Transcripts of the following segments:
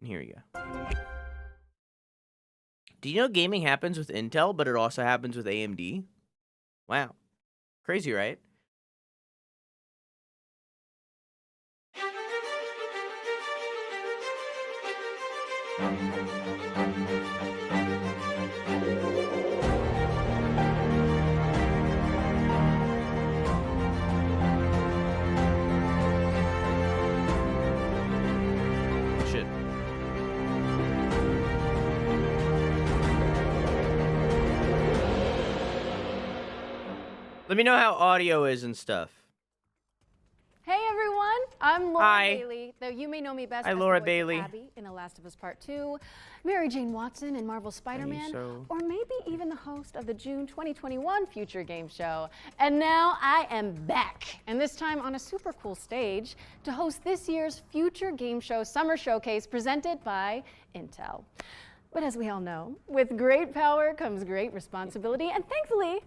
Here we go. Do you know gaming happens with Intel, but it also happens with AMD? Wow. Crazy, right? Shit. Let me know how audio is and stuff. Hey everyone, I'm Laura Hi. Bailey, though you may know me best Hi, as Laura the voice Bailey. of Abby in The Last of Us Part 2, Mary Jane Watson in Marvel's Spider-Man, or maybe even the host of the June 2021 Future Game Show. And now I am back, and this time on a super cool stage to host this year's Future Game Show Summer Showcase presented by Intel. But as we all know, with great power comes great responsibility, and thankfully,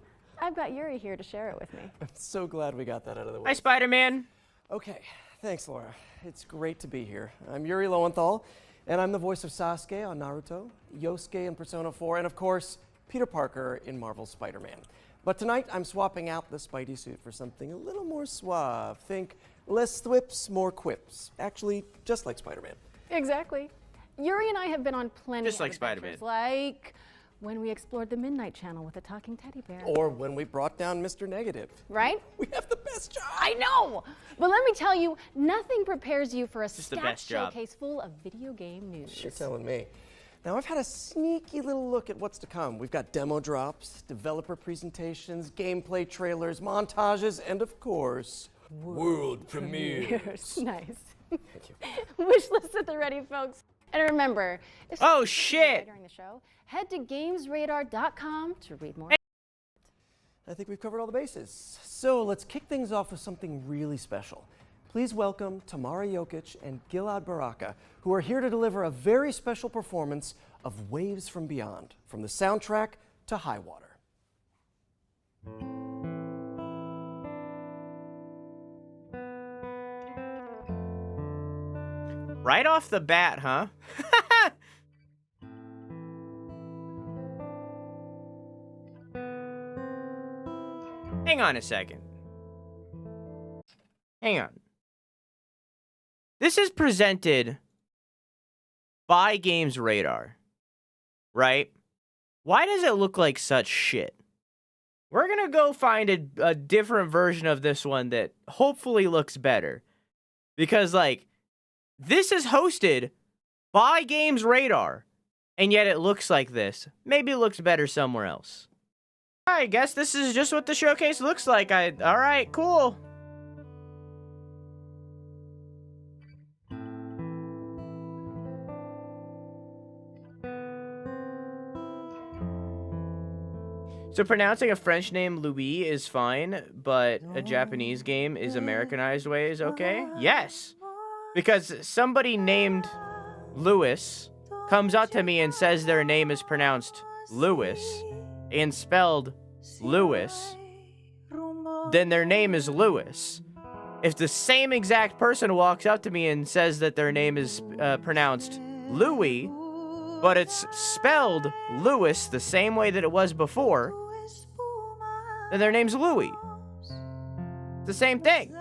I've got Yuri here to share it with me. I'm so glad we got that out of the way. Hi, Spider-Man. Okay, thanks, Laura. It's great to be here. I'm Yuri Lowenthal, and I'm the voice of Sasuke on Naruto, Yosuke in Persona 4, and of course, Peter Parker in Marvel's Spider-Man. But tonight, I'm swapping out the Spidey suit for something a little more suave. Think less thwips, more quips. Actually, just like Spider-Man. Exactly. Yuri and I have been on plenty Just of like adventures, Spider-Man. like when we explored the Midnight Channel with a talking teddy bear. Or when we brought down Mr. Negative. Right? We have the best job! I know! But let me tell you, nothing prepares you for a Just the stacked best job. showcase full of video game news. You're telling me. Now, I've had a sneaky little look at what's to come. We've got demo drops, developer presentations, gameplay trailers, montages, and of course, world premieres. Nice. Thank you. Wish list at the ready, folks. And remember, if Oh, something shit. during the show, head to gamesradar.com to read more. I think we've covered all the bases. So let's kick things off with something really special. Please welcome Tamara Jokic and Gilad Baraka, who are here to deliver a very special performance of Waves from Beyond, from the soundtrack to High Water. Right off the bat, huh? Hang on a second. Hang on. This is presented by Games Radar, right? Why does it look like such shit? We're gonna go find a different version of this one that hopefully looks better. Because, like, this is hosted by Games Radar, and yet it looks like this. Maybe it looks better somewhere else. I guess this is just what the showcase looks like. All right, cool. So pronouncing a French name Louis is fine, but a Japanese game is Americanized way is okay? Yes. Because somebody named Louis comes up to me and says their name is pronounced Lewis and spelled Lewis, then their name is Lewis. If the same exact person walks up to me and says that their name is pronounced Louis, but it's spelled Lewis the same way that it was before, then their name's Louis. It's the same thing.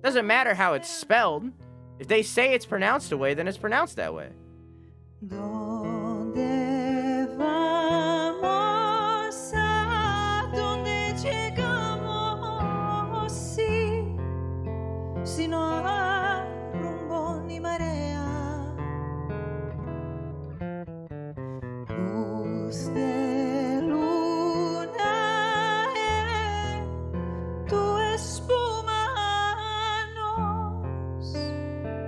Doesn't matter how it's spelled. If they say it's pronounced a way, then it's pronounced that way. ¿Dónde vamos? ¿A dónde llegamos? Sí, si no hay rumbo ni marea. Luz de luna, tu espuma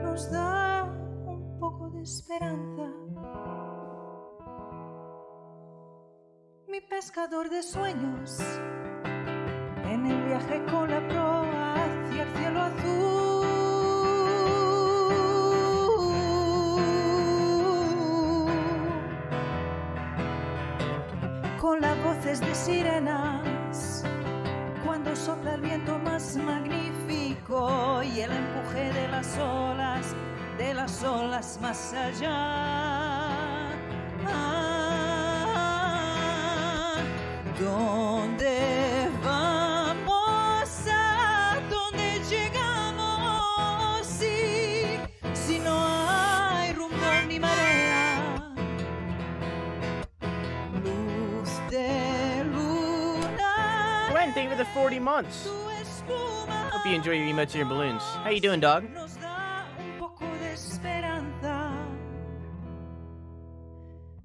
nos da un poco de esperanza. Mi pescador de sueños, en el viaje con la proa hacia el cielo azul. Con las voces de sirenas, cuando sopla el viento más magnífico y el empuje de las olas de las olas más allá. ¿Dónde vamos? ¿A dónde llegamos? Si no hay rumbo ni marea, luz de luna. Gwen, thank you for the 40 months. Hope you enjoy your emotes and your balloons. How you doing, dog? Nos da un poco de esperanza.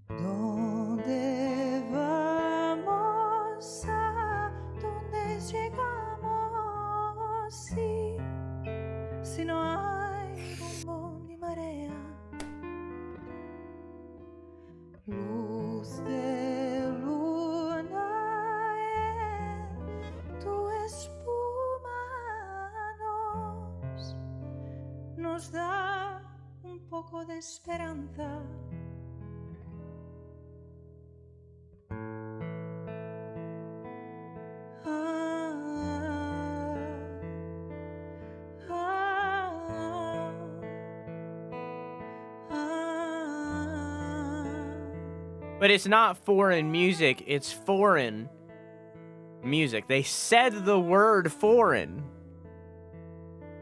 ¿Dónde vamos? ¿A dónde llegamos? Si no hay rumbo ni marea, luz de luna en tu espuma nos da un poco de esperanza. But it's not foreign music, it's foreign music. They said the word foreign,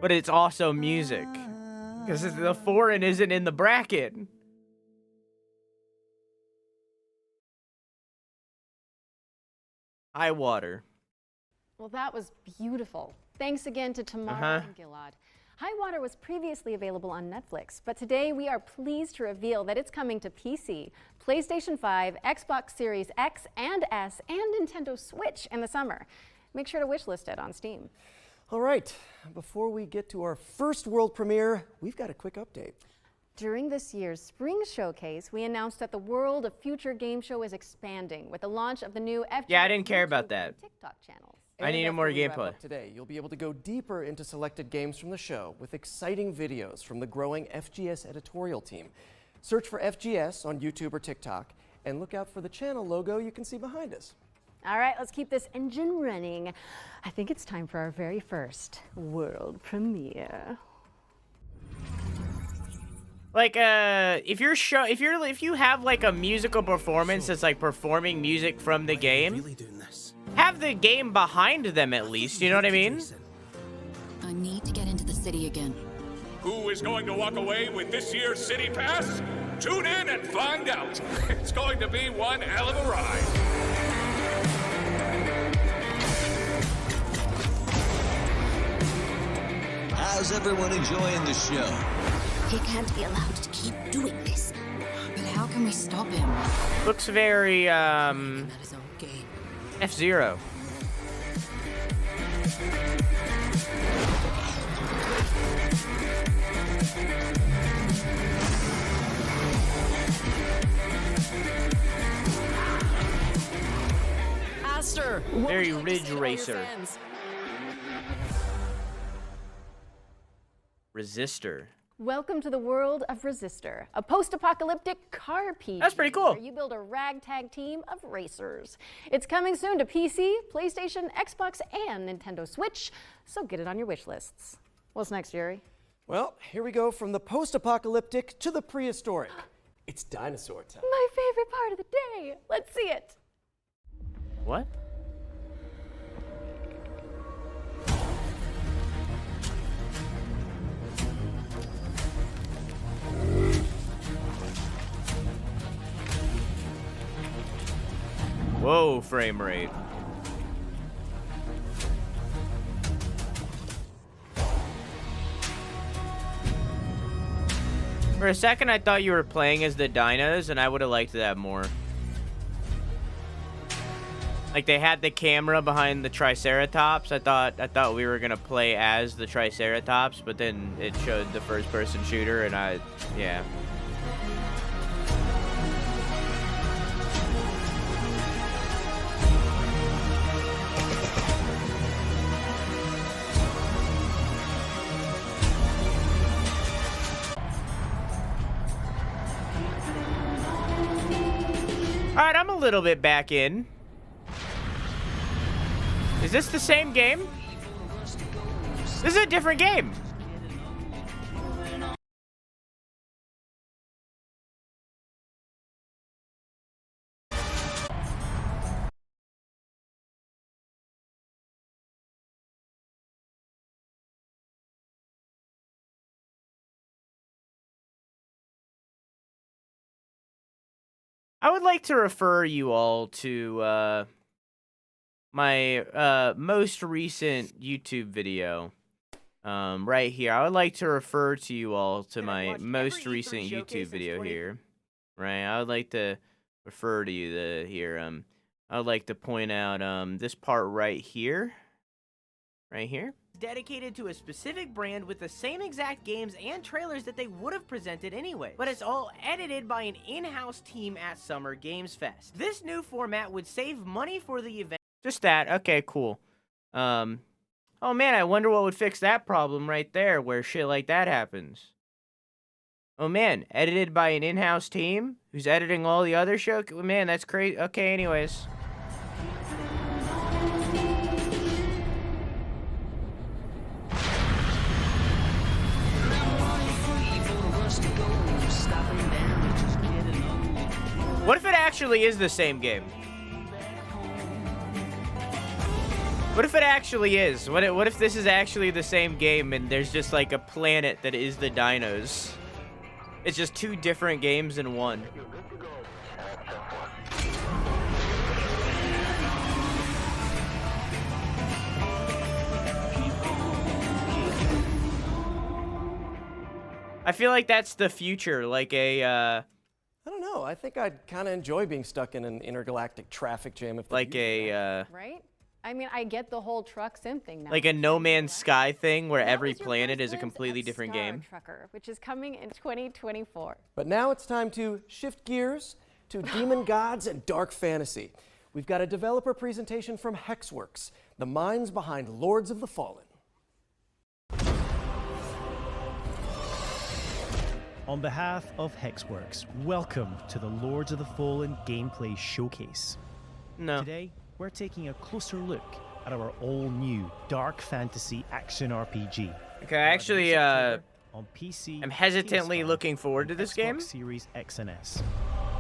but it's also music. Because the foreign isn't in the bracket. High water. Well, that was beautiful. Thanks again to Tamara and Gilad. High Water was previously available on Netflix, but today we are pleased to reveal that it's coming to PC, PlayStation 5, Xbox Series X and S, and Nintendo Switch in the summer. Make sure to wishlist it on Steam. All right, before we get to our first world premiere, we've got a quick update. During this year's Spring Showcase, we announced that the World of Future Game Show is expanding with the launch of the new FGS Yeah, I didn't care about that. TikTok channels. I needed more after we wrap gameplay. up today, you'll be able to go deeper into selected games from the show with exciting videos from the growing FGS editorial team. Search for FGS on YouTube or TikTok and look out for the channel logo you can see behind us. All right, let's keep this engine running. I think it's time for our very first world premiere. Like, if you have like a musical performance that's like performing music from the game, have the game behind them at least, you know what I mean? I need to get into the city again. Who is going to walk away with this year's City Pass? Tune in and find out. It's going to be one hell of a ride. How's everyone enjoying the show? He can't be allowed to keep doing this. But how can we stop him? Looks very, At his own game. F-Zero. Aster! Very Ridge Racer. Resistor. Welcome to the world of Resistor, a post-apocalyptic car PG. That's pretty cool. Where you build a ragtag team of racers. It's coming soon to PC, PlayStation, Xbox, and Nintendo Switch, so get it on your wish lists. What's next, Yuri? Well, here we go from the post-apocalyptic to the prehistoric. It's dinosaur time. My favorite part of the day. Let's see it. What? Whoa, frame rate. For a second, I thought you were playing as the dinos, and I would have liked that more. Like, they had the camera behind the Triceratops. I thought we were gonna play as the Triceratops, but then it showed the first-person shooter, and yeah. All right, I'm a little bit back in. Is this the same game? This is a different game. I would like to refer you all to my most recent YouTube video. Right here. I would like to refer to you all to my most recent YouTube video here. Right. I would like to refer to you here. I would like to point out this part right here. Right here. Dedicated to a specific brand with the same exact games and trailers that they would have presented anyway. But it's all edited by an in-house team at Summer Games Fest. This new format would save money for the event. Just that. Okay, cool. Oh man, I wonder what would fix that problem right there where shit like that happens. Oh man, edited by an in-house team who's editing all the other show? Man, that's crazy. Okay, anyways. What if it actually is the same game? What if it actually is? What if this is actually the same game and there's just like a planet that is the dinos? It's just two different games in one. I feel like that's the future, like a I don't know. I think I'd kind of enjoy being stuck in an intergalactic traffic jam if like a right? I mean, I get the whole truck sim thing now. like a No Man's Sky thing where That every was your planet first is a glimpse completely of different Star game. Trucker, which is coming in 2024. But now it's time to shift gears to demon gods and dark fantasy. We've got a developer presentation from Hexworks, the minds behind Lords of the Fallen. On behalf of Hexworks, welcome to the Lords of the Fallen gameplay showcase. No. Today, we're taking a closer look at our all-new dark fantasy action RPG. Okay, actually, on PC, I'm hesitantly PS5, looking forward to and this Xbox game. Series X and S.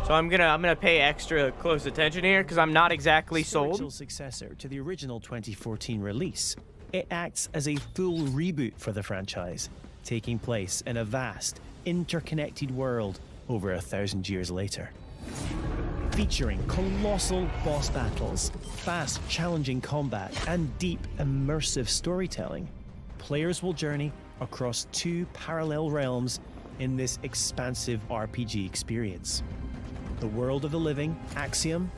So I'm gonna pay extra close attention here because I'm not exactly Spiritual sold. successor to the original 2014 release, it acts as a full reboot for the franchise, taking place in a vast, interconnected world over 1,000 years later. Featuring colossal boss battles, fast, challenging combat, and deep, immersive storytelling, players will journey across two parallel realms in this expansive RPG experience. The world of the living, Axiom,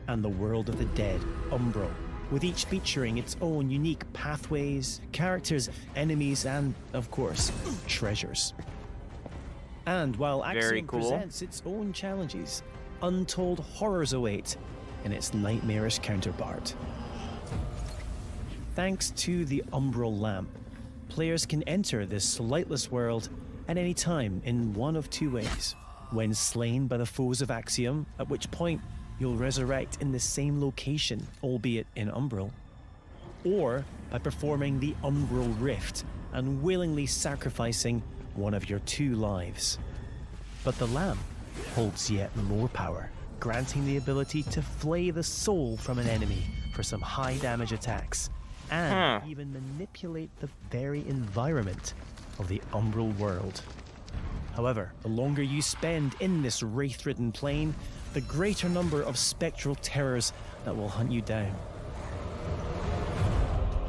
and the world of the dead, Umbral, with each featuring its own unique pathways, characters, enemies, and, of course, treasures. And while Very Axiom cool. presents its own challenges, untold horrors await in its nightmarish counterpart. Thanks to the Umbral Lamp, players can enter this lightless world at any time in one of two ways. When slain by the foes of Axiom, at which point you'll resurrect in the same location, albeit in Umbral, or by performing the Umbral Rift and willingly sacrificing one of your two lives. But the lamp holds yet more power, granting the ability to flay the soul from an enemy for some high damage attacks, and even manipulate the very environment of the Umbral world. However, the longer you spend in this wraith-ridden plane, the greater number of spectral terrors that will hunt you down.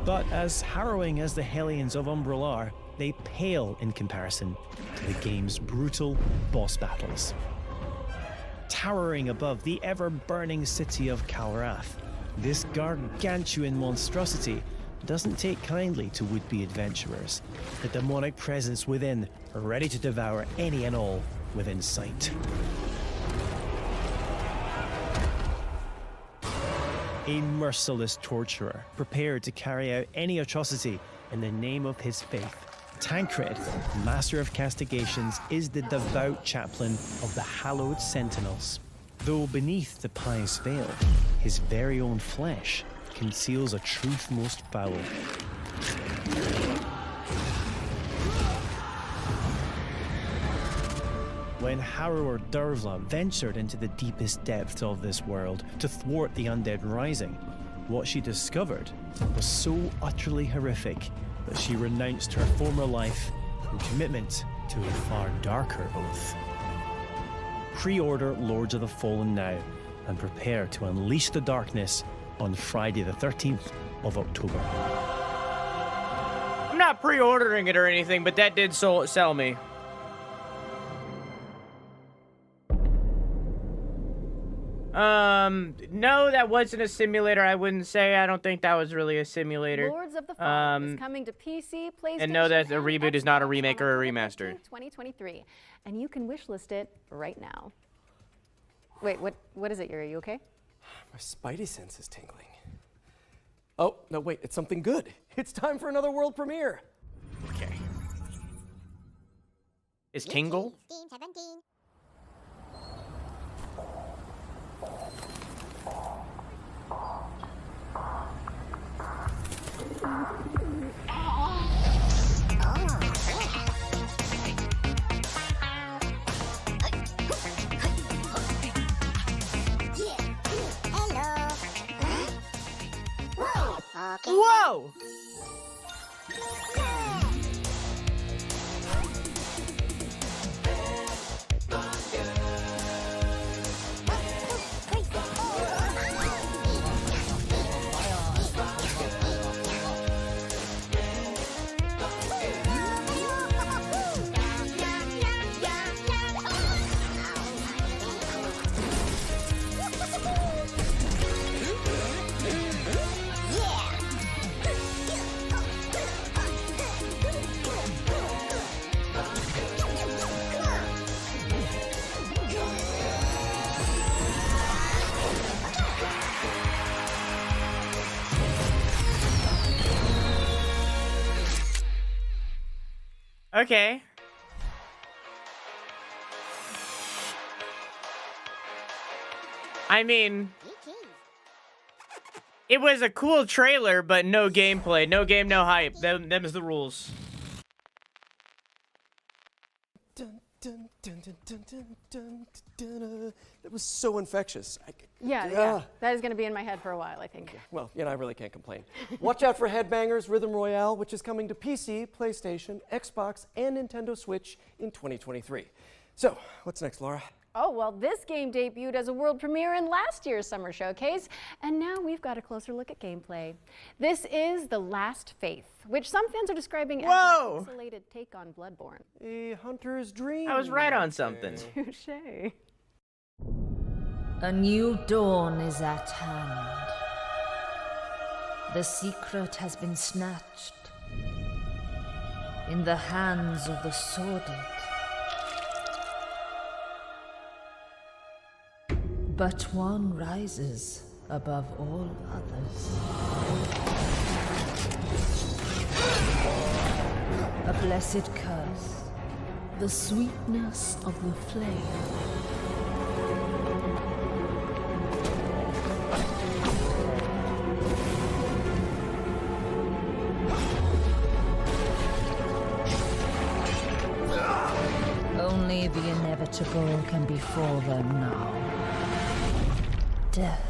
But as harrowing as the Hellions of Umbral are, they pale in comparison to the game's brutal boss battles. Towering above the ever-burning city of Calrath, this gargantuan monstrosity doesn't take kindly to would-be adventurers, the demonic presence within ready to devour any and all within sight. A merciless torturer, prepared to carry out any atrocity in the name of his faith. Tancred, master of castigations, is the devout chaplain of the hallowed sentinels. Though beneath the pious veil, his very own flesh conceals a truth most foul. When Harrower Dervla ventured into the deepest depths of this world to thwart the undead rising, what she discovered was so utterly horrific that she renounced her former life in commitment to a far darker oath. Pre-order Lords of the Fallen now and prepare to unleash the darkness on Friday the 13th of October. I'm not pre-ordering it or anything, but that did sell me. No, that wasn't a simulator. I wouldn't say. I don't think that was really a simulator. Lords of the Fallen is coming to PC, PlayStation, and no, that a reboot is not a remake or a on remaster. 2023, and you can wishlist it right now. Wait, what is it, Yuri? You okay? My spidey sense is tingling. Oh, no, wait, it's something good. It's time for another world premiere. Okay. Is Tingle? Steam 17. Whoa! Okay. I mean, it was a cool trailer, but no gameplay. No game, no hype. Them's the rules. Dun, dun, dun, dun, dun, dun, dun, dun, dun. That was so infectious. Yeah. That is going to be in my head for a while, I think. Well, I really can't complain. Watch out for Headbangers Rhythm Royale, which is coming to PC, PlayStation, Xbox, and Nintendo Switch in 2023. So, what's next, Laura? Oh, well, this game debuted as a world premiere in last year's Summer Showcase, and now we've got a closer look at gameplay. This is The Last Faith, which some fans are describing as an pixelated take on Bloodborne. A hunter's dream. I was right on something. Touché. A new dawn is at hand. The secret has been snatched in the hands of the sordid. But one rises above all others. A blessed curse, the sweetness of the flame. Only the inevitable can befall them now. Death.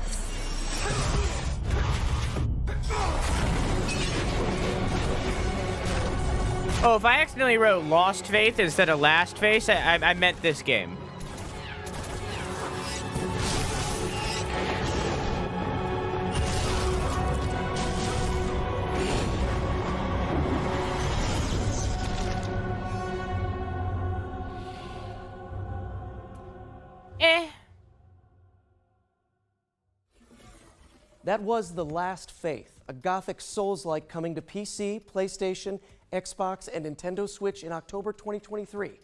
Oh, if I accidentally wrote Lost Faith instead of Last Faith, I meant this game. That was The Last Faith, a gothic Souls-like coming to PC, PlayStation, Xbox, and Nintendo Switch in October 2023.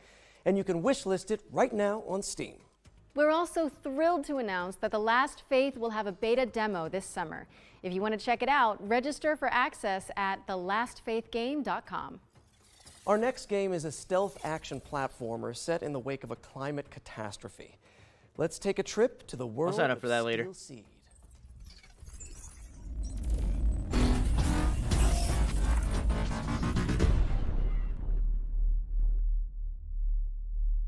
And you can wishlist it right now on Steam. We're also thrilled to announce that The Last Faith will have a beta demo this summer. If you want to check it out, register for access at thelastfaithgame.com. Our next game is a stealth action platformer set in the wake of a climate catastrophe. Let's take a trip to the world I'll sign up of for that later. Steel Seed.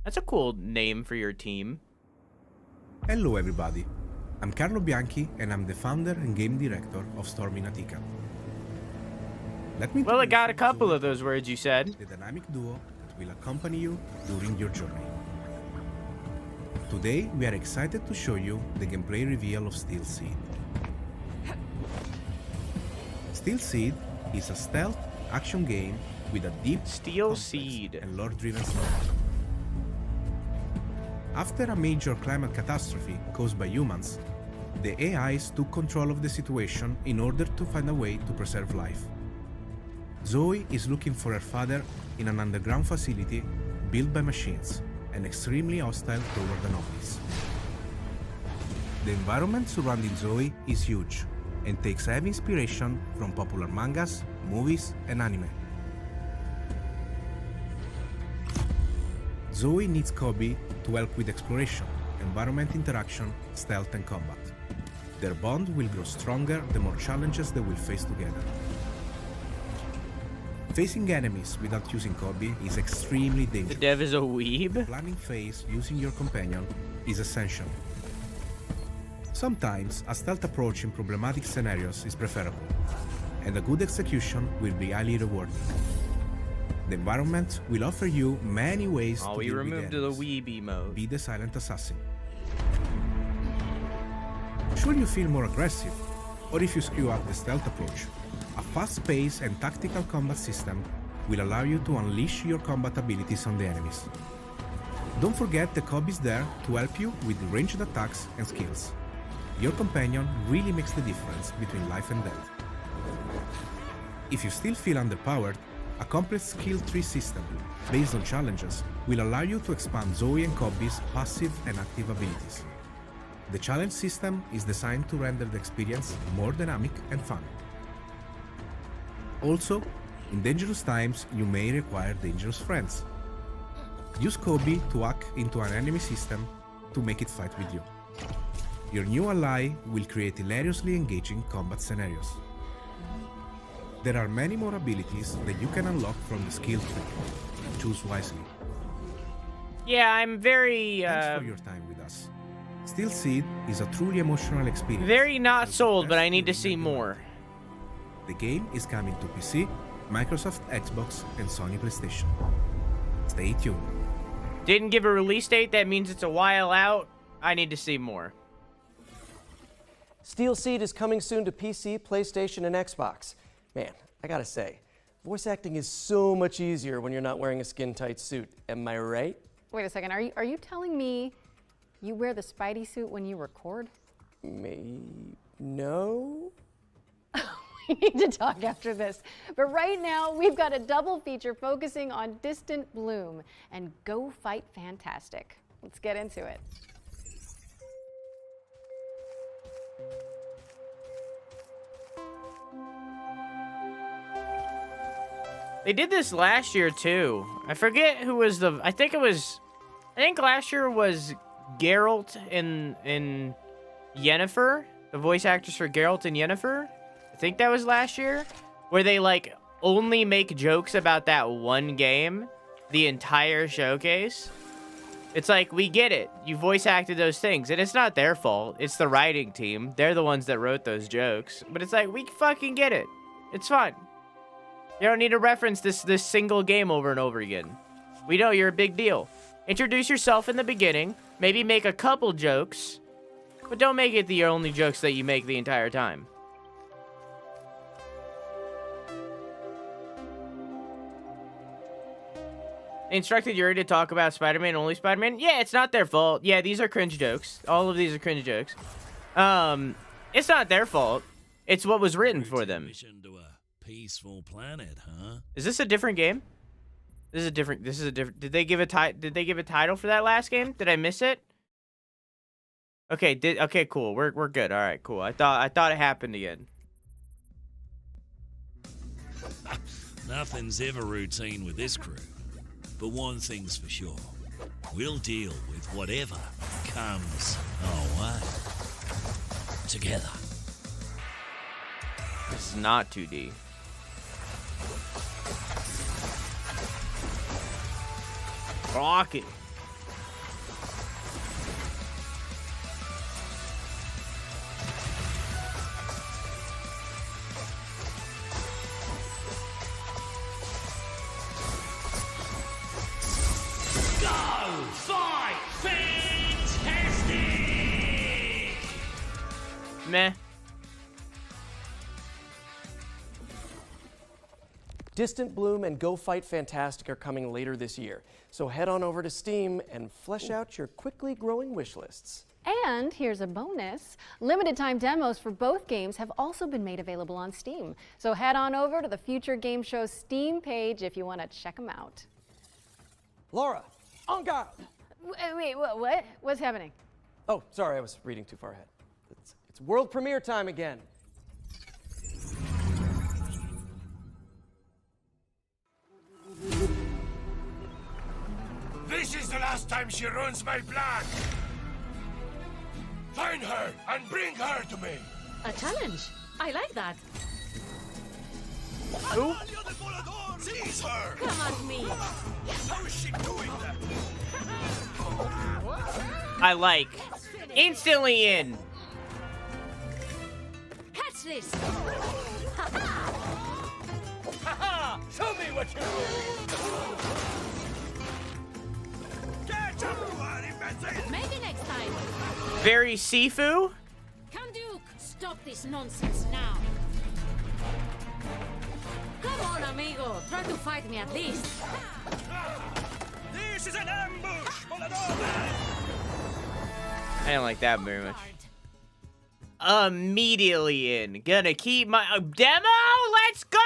That's a cool name for your team. Hello everybody, I'm Carlo Bianchi and I'm the founder and game director of Storm in Attica. Let me Well, it got a introduce couple you of those words you said. to the dynamic duo that will accompany you during your journey. Today, we are excited to show you the gameplay reveal of Steel Seed. Steel Seed is a stealth action game with a deep, Steel Seed, and lore-driven story. After a major climate catastrophe caused by humans, the AIs took control of the situation in order to find a way to preserve life. Zoe is looking for her father in an underground facility built by machines and extremely hostile toward anomalies. The environment surrounding Zoe is huge and takes heavy inspiration from popular mangas, movies, and anime. Zoe needs Kobe to help with exploration, environment interaction, stealth, and combat. Their bond will grow stronger the more challenges they will face together. Facing enemies without using Kobe is extremely dangerous. The dev is a weeb? The planning phase using your companion is essential. Sometimes a stealth approach in problematic scenarios is preferable, and a good execution will be highly rewarding. The environment will offer you many ways to we deal with removed the enemies. weeby mode. Be the silent assassin. Should you feel more aggressive, or if you screw up the stealth approach, a fast-paced and tactical combat system will allow you to unleash your combat abilities on the enemies. Don't forget the Kobe is there to help you with ranged attacks and skills. Your companion really makes the difference between life and death. If you still feel underpowered, a complex skill tree system based on challenges will allow you to expand Zoe and Kobe's passive and active abilities. The challenge system is designed to render the experience more dynamic and fun. Also, in dangerous times, you may require dangerous friends. Use Kobe to hack into an enemy system to make it fight with you. Your new ally will create hilariously engaging combat scenarios. There are many more abilities that you can unlock from the skill tree. Choose wisely. Yeah, I'm very Thanks for your time with us. Steel Seed is a truly emotional experience. very not sold, but I need to see more. The game is coming to PC, Microsoft Xbox, and Sony PlayStation. Stay tuned. Didn't give a release date, that means it's a while out. I need to see more. Steel Seed is coming soon to PC, PlayStation, and Xbox. Man, I gotta say, voice acting is so much easier when you're not wearing a skin-tight suit. Am I right? Wait a second, are you telling me you wear the Spidey suit when you record? No? We need to talk after this. But right now, we've got a double feature focusing on Distant Bloom and Go Fight Fantastic. Let's get into it. They did this last year too. I forget who was the. I think last year was Geralt and Yennefer, the voice actors for Geralt and Yennefer. I think that was last year, where they like only make jokes about that one game, the entire showcase. It's like, we get it. You voice acted those things, and it's not their fault. It's the writing team. They're the ones that wrote those jokes. But it's like, we fucking get it. It's fun. You don't need to reference this single game over and over again. We know you're a big deal. Introduce yourself in the beginning. Maybe make a couple jokes. But don't make it the only jokes that you make the entire time. They instructed Yuri to talk about Spider-Man, only Spider-Man. Yeah, it's not their fault. Yeah, these are cringe jokes. All of these are cringe jokes. It's not their fault. It's what was written for them. Peaceful planet, huh? Is this a different game? This is a different. Did they give a title for that last game? Did I miss it? Okay, okay, cool. We're good. All right, cool. I thought it happened again. Nothing's ever routine with this crew. But one thing's for sure. We'll deal with whatever comes our way. Together. This is not 2D. Rocket. Go fight fantastic! Meh. Distant Bloom and Go Fight Fantastic are coming later this year, so head on over to Steam and flesh out your quickly growing wish lists. And here's a bonus. Limited time demos for both games have also been made available on Steam. So head on over to the Future Game Show Steam page if you want to check them out. Laura, en garde! Wait, what? What's happening? Oh, sorry, I was reading too far ahead. It's world premiere time again. This is the last time she ruins my plan! Find her and bring her to me! A challenge. I like that. Who? Seize her! Come at me. How is she doing that? I like. Instantly in. Catch this. Haha! Show me what you do! Get everyone, imbecile! Maybe next time. Very Sifu. Duke, stop this nonsense now. Come on, amigo. Try to fight me at least. This is an ambush! I didn't like that very much. Immediately in. Gonna keep my demo. Let's go!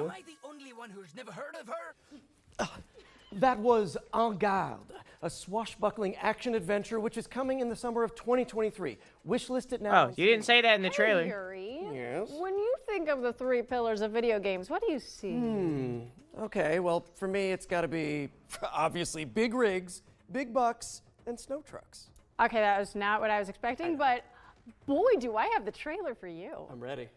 Am I the only one who's never heard of her? That was En Garde, a swashbuckling action-adventure which is coming in the summer of 2023. Wishlist it now. Oh, you didn't say that in the trailer. Hey, Yuri. Yes? When you think of the three pillars of video games, what do you see? Okay, well, for me, it's got to be, obviously, big rigs, big bucks, and snow trucks. Okay, that was not what I was expecting, but boy, do I have the trailer for you. I'm ready.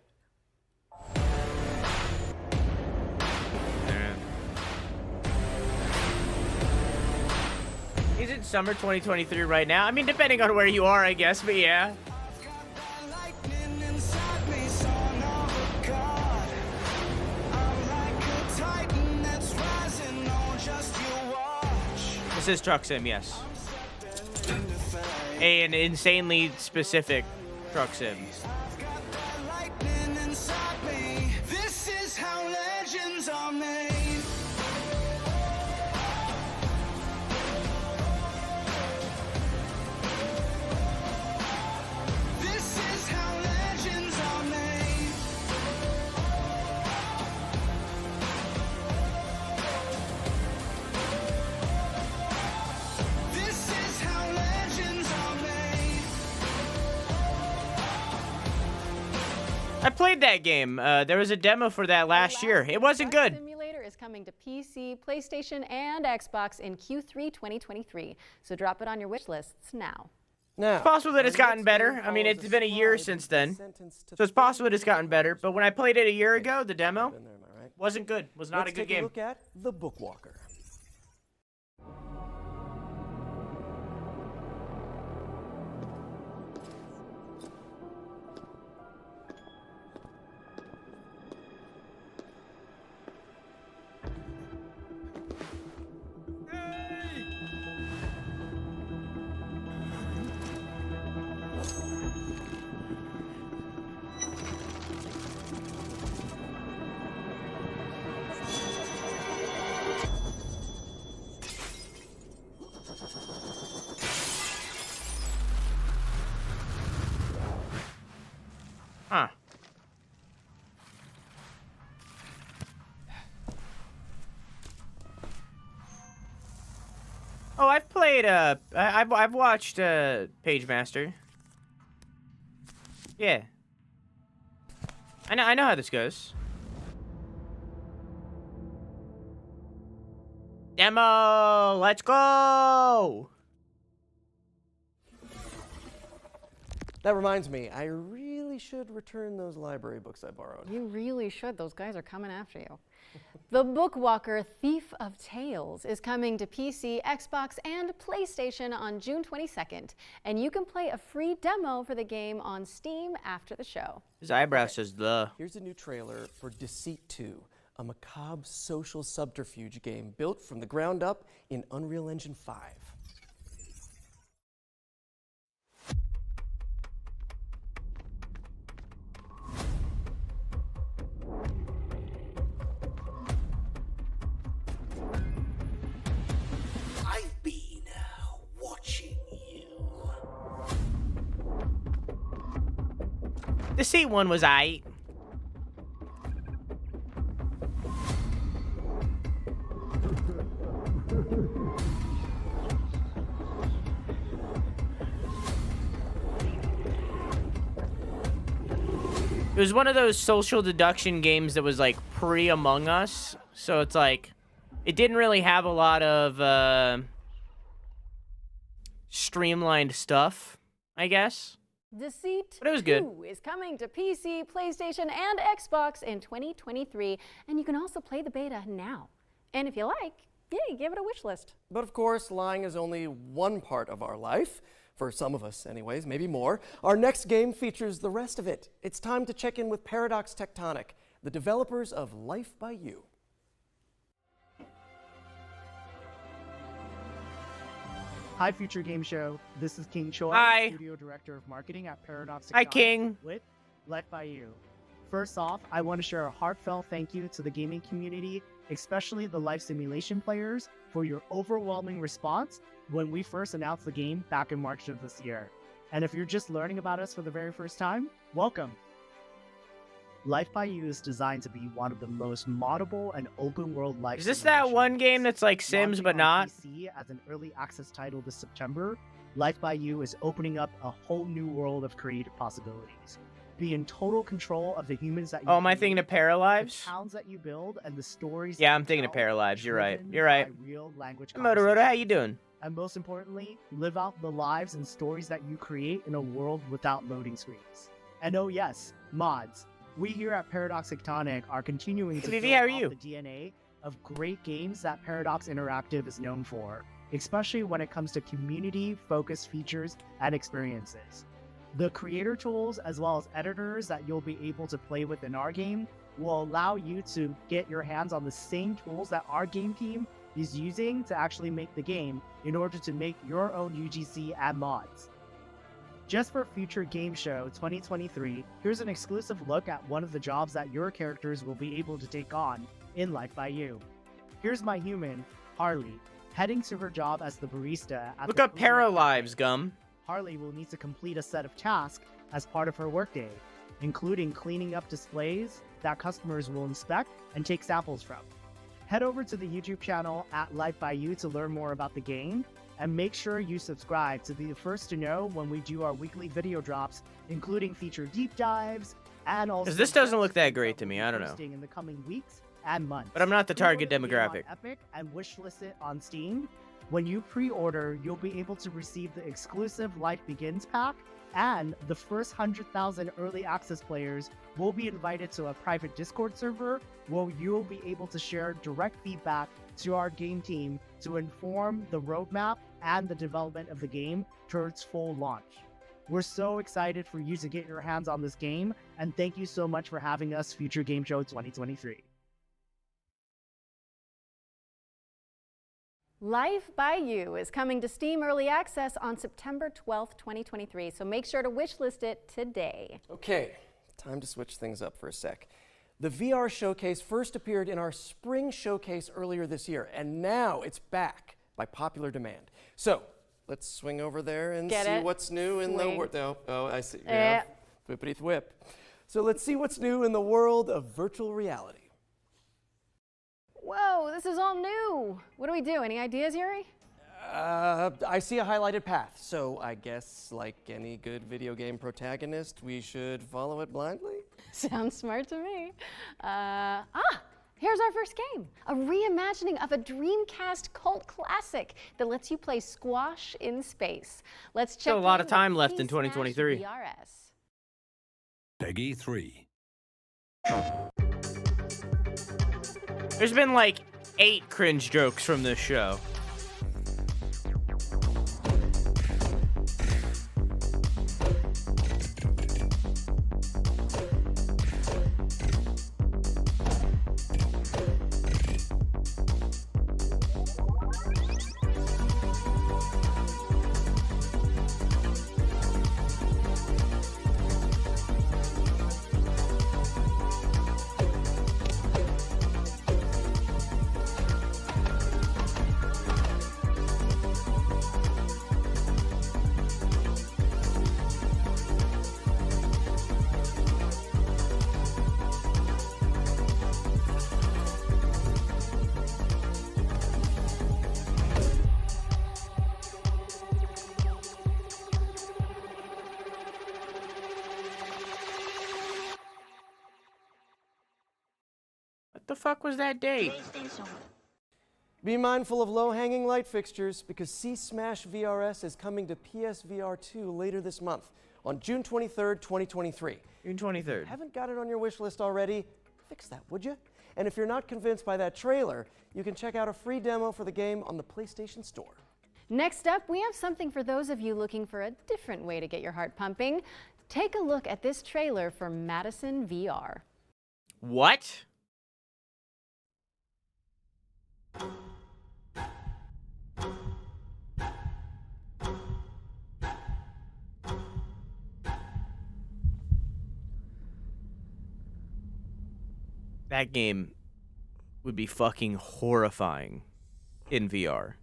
Is it summer 2023 right now? I mean, depending on where you are, I guess, but yeah. This is Truck Sim, yes. An insanely specific Truck Sim. This is how legends are made. This is how legends are made. This is how legends are made. I played that game. There was a demo for that last year. It wasn't good. Simulator is coming to PC, PlayStation, and Xbox in Q3 2023. So drop it on your wish lists now. Now, It's possible that it's gotten better. I mean, it's been a year since then. So it's possible that it's gotten better. But when I played it a year ago, the demo wasn't good. Was not a good game. Let's take a look at The Bookwalker. Huh. Oh, I've played, I've watched, Page Master. Yeah. I know how this goes. Demo! Let's go! That reminds me, I really should return those library books I borrowed. You really should. Those guys are coming after you. The Bookwalker Thief of Tales is coming to PC, Xbox, and PlayStation on June 22nd, and you can play a free demo for the game on Steam after the show. His eyebrow says the. Here's a new trailer for Deceit 2, a macabre social subterfuge game built from the ground up in Unreal Engine 5. The seat one was aight. It was one of those social deduction games that was like pre-Among Us, so it's like it didn't really have a lot of streamlined stuff, I guess. Deceit But it was good. 2 is coming to PC, PlayStation, and Xbox in 2023, and you can also play the beta now. And if you like, yeah, give it a wish list. But of course, lying is only one part of our life. For some of us, anyways, maybe more. Our next game features the rest of it. It's time to check in with Paradox Tectonic, the developers of Life by You. Hi, Future Game Show. This is King Choi, Hi. Studio Director of Marketing at Paradox Tectonic. Hi, King. With Life by You. First off, I want to share a heartfelt thank you to the gaming community, especially the life simulation players, for your overwhelming response when we first announced the game back in March of this year. And if you're just learning about us for the very first time, welcome. Life by You is designed to be one of the most moddable and open world life. Is this that one game that's like Sims but not? PC as an early access title this September, Life by You is opening up a whole new world of creative possibilities. Be in total control of the humans that you Oh, am I thinking of Paralives? the towns that you build, and the stories. Yeah, that I'm you thinking of tell, Paralives. You're right. driven You're right. by real language Hey, Motorola, how you doing? And most importantly, live out the lives and stories that you create in a world without loading screens. And oh yes, mods. We here at Paradox Tectonic are continuing to Hey, Vivi, build how are off you? the DNA of great games that Paradox Interactive is known for, especially when it comes to community-focused features and experiences. The creator tools, as well as editors that you'll be able to play with in our game, will allow you to get your hands on the same tools that our game team is using to actually make the game in order to make your own UGC and mods. Just for Future Game Show 2023, here's an exclusive look at one of the jobs that your characters will be able to take on in Life by You. Here's my human, Harley, heading to her job as the barista at Look the up Paralives, Gum. Harley will need to complete a set of tasks as part of her workday, including cleaning up displays that customers will inspect and take samples from. Head over to the YouTube channel at Life by You to learn more about the game, and make sure you subscribe to be the first to know when we do our weekly video drops, including feature deep dives and also. Because this doesn't look that great to me. I don't know. posting in the coming weeks and months. But I'm not the target Pre-order the game on demographic. Epic and wishlist it on Steam. When you pre-order, you'll be able to receive the exclusive Life Begins pack, and the first 100,000 early access players will be invited to a private Discord server where you'll be able to share direct feedback to our game team to inform the roadmap and the development of the game towards full launch. We're so excited for you to get your hands on this game, and thank you so much for having us, Future Game Show 2023. Life by You is coming to Steam Early Access on September 12th, 2023, so make sure to wishlist it today. Okay, time to switch things up for a sec. The VR showcase first appeared in our spring showcase earlier this year, and now it's back by popular demand. So let's swing over there and Get see it? what's new in the Swing. world. Oh, I see. Yeah. Whippity whip. So let's see what's new in the world of virtual reality. Whoa, this is all new. What do we do? Any ideas, Yuri? I see a highlighted path, so I guess, like any good video game protagonist, we should follow it blindly? Sounds smart to me. Here's our first game. A reimagining of a Dreamcast cult classic that lets you play squash in space. Let's check Still a lot in of time with left in P-Smash 2023. VRS. Peggy 3. There's been like 8 cringe jokes from this show. The fuck was that date? Be mindful of low-hanging light fixtures because C-Smash VRS is coming to PSVR 2 later this month on June 23rd, 2023. June 23rd. Haven't got it on your wish list already? Fix that, would you? And if you're not convinced by that trailer, you can check out a free demo for the game on the PlayStation Store. Next up, we have something for those of you looking for a different way to get your heart pumping. Take a look at this trailer for Madison VR. What? That game would be fucking horrifying in VR.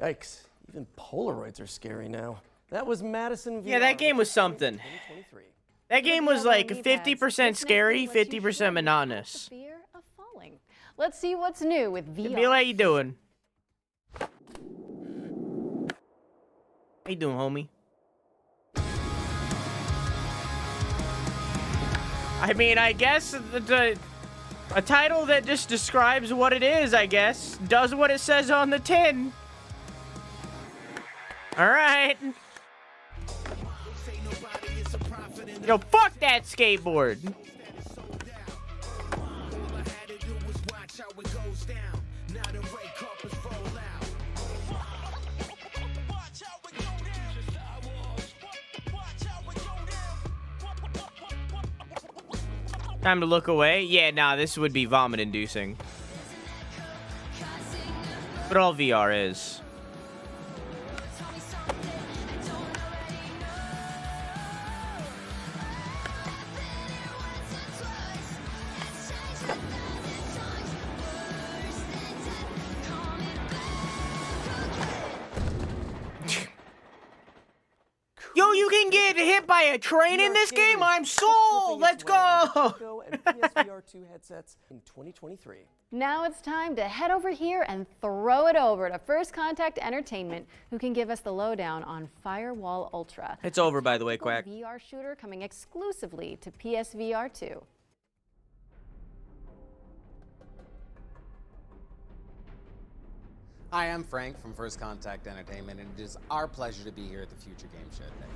Yikes, even Polaroids are scary now. That was Madison VR. Yeah, that game was something. That game was like 50% scary, 50% monotonous. Fear of falling. Let's see what's new with VR. Bill, how you doing? How you doing, homie? I mean, I guess a title that just describes what it is, I guess, does what it says on the tin. All right. Yo, fuck that skateboard. Time to look away? Yeah, nah, this would be vomit-inducing. But all VR is. Yo, you can get hit by a train in this game? I'm sold! Let's go! And PSVR 2 headsets in 2023. Now it's time to head over here and throw it over to First Contact Entertainment, who can give us the lowdown on Firewall Ultra. It's over, by the way, Quack. VR shooter coming exclusively to PSVR 2. Hi, I'm Frank from First Contact Entertainment, and it is our pleasure to be here at the Future Game Show today.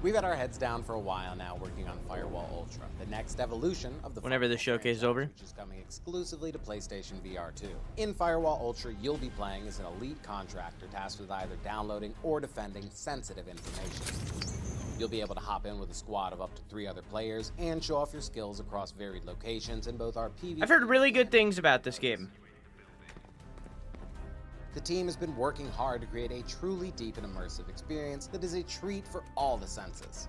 We've had our heads down for a while now working on Firewall Ultra, the next evolution of the Whenever the showcase is over, which is coming exclusively to PlayStation VR 2. In Firewall Ultra, you'll be playing as an elite contractor tasked with either downloading or defending sensitive information. You'll be able to hop in with a squad of up to 3 other players and show off your skills across varied locations in both our PvP. I've heard really good things about this game. The team has been working hard to create a truly deep and immersive experience that is a treat for all the senses.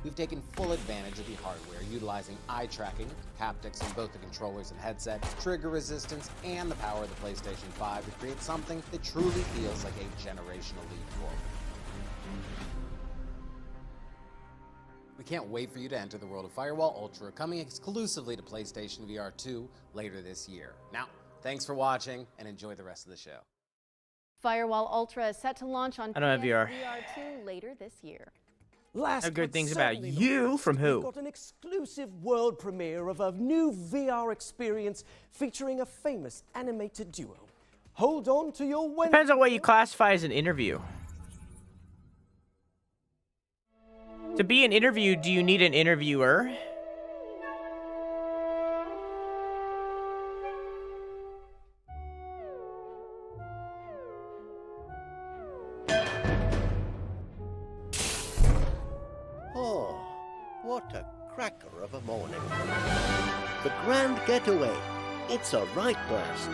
We've taken full advantage of the hardware, utilizing eye tracking, haptics in both the controllers and headset, trigger resistance, and the power of the PlayStation 5 to create something that truly feels like a generational leap forward. We can't wait for you to enter the world of Firewall Ultra, coming exclusively to PlayStation VR 2 later this year. Now, thanks for watching, and enjoy the rest of the show. Firewall Ultra is set to launch on I don't have VR. VR 2 later this year. Last I have good but things about certainly you not from least, who? We've got an exclusive world premiere of a new VR experience featuring a famous animated duo. Hold on to your Wednesday. Depends on what you classify as an interview. To be an interview, do you need an interviewer? What a cracker of a morning. The Grand Getaway. It's a right blast.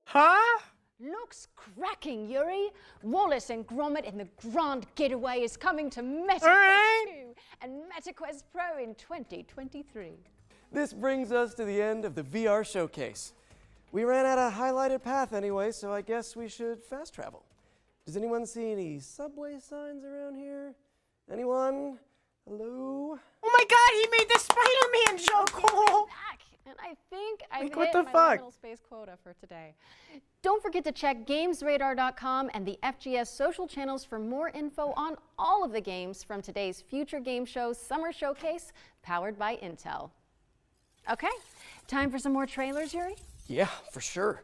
Huh? Looks cracking, Yuri. Wallace and Gromit in the Grand Getaway is coming to MetaQuest 2 and MetaQuest Pro in 2023. This brings us to the end of the VR showcase. We ran out of highlighted path anyway, so I guess we should fast travel. Does anyone see any subway signs around here? Anyone? Hello? Oh my god, he made the Spider-Man joke! And I think I've Like, hit what the my fuck? liminal space quota for today. Don't forget to check gamesradar.com and the FGS social channels for more info on all of the games from today's Future Game Show Summer Showcase, powered by Intel. Okay, time for some more trailers, Yuri? Yeah, for sure.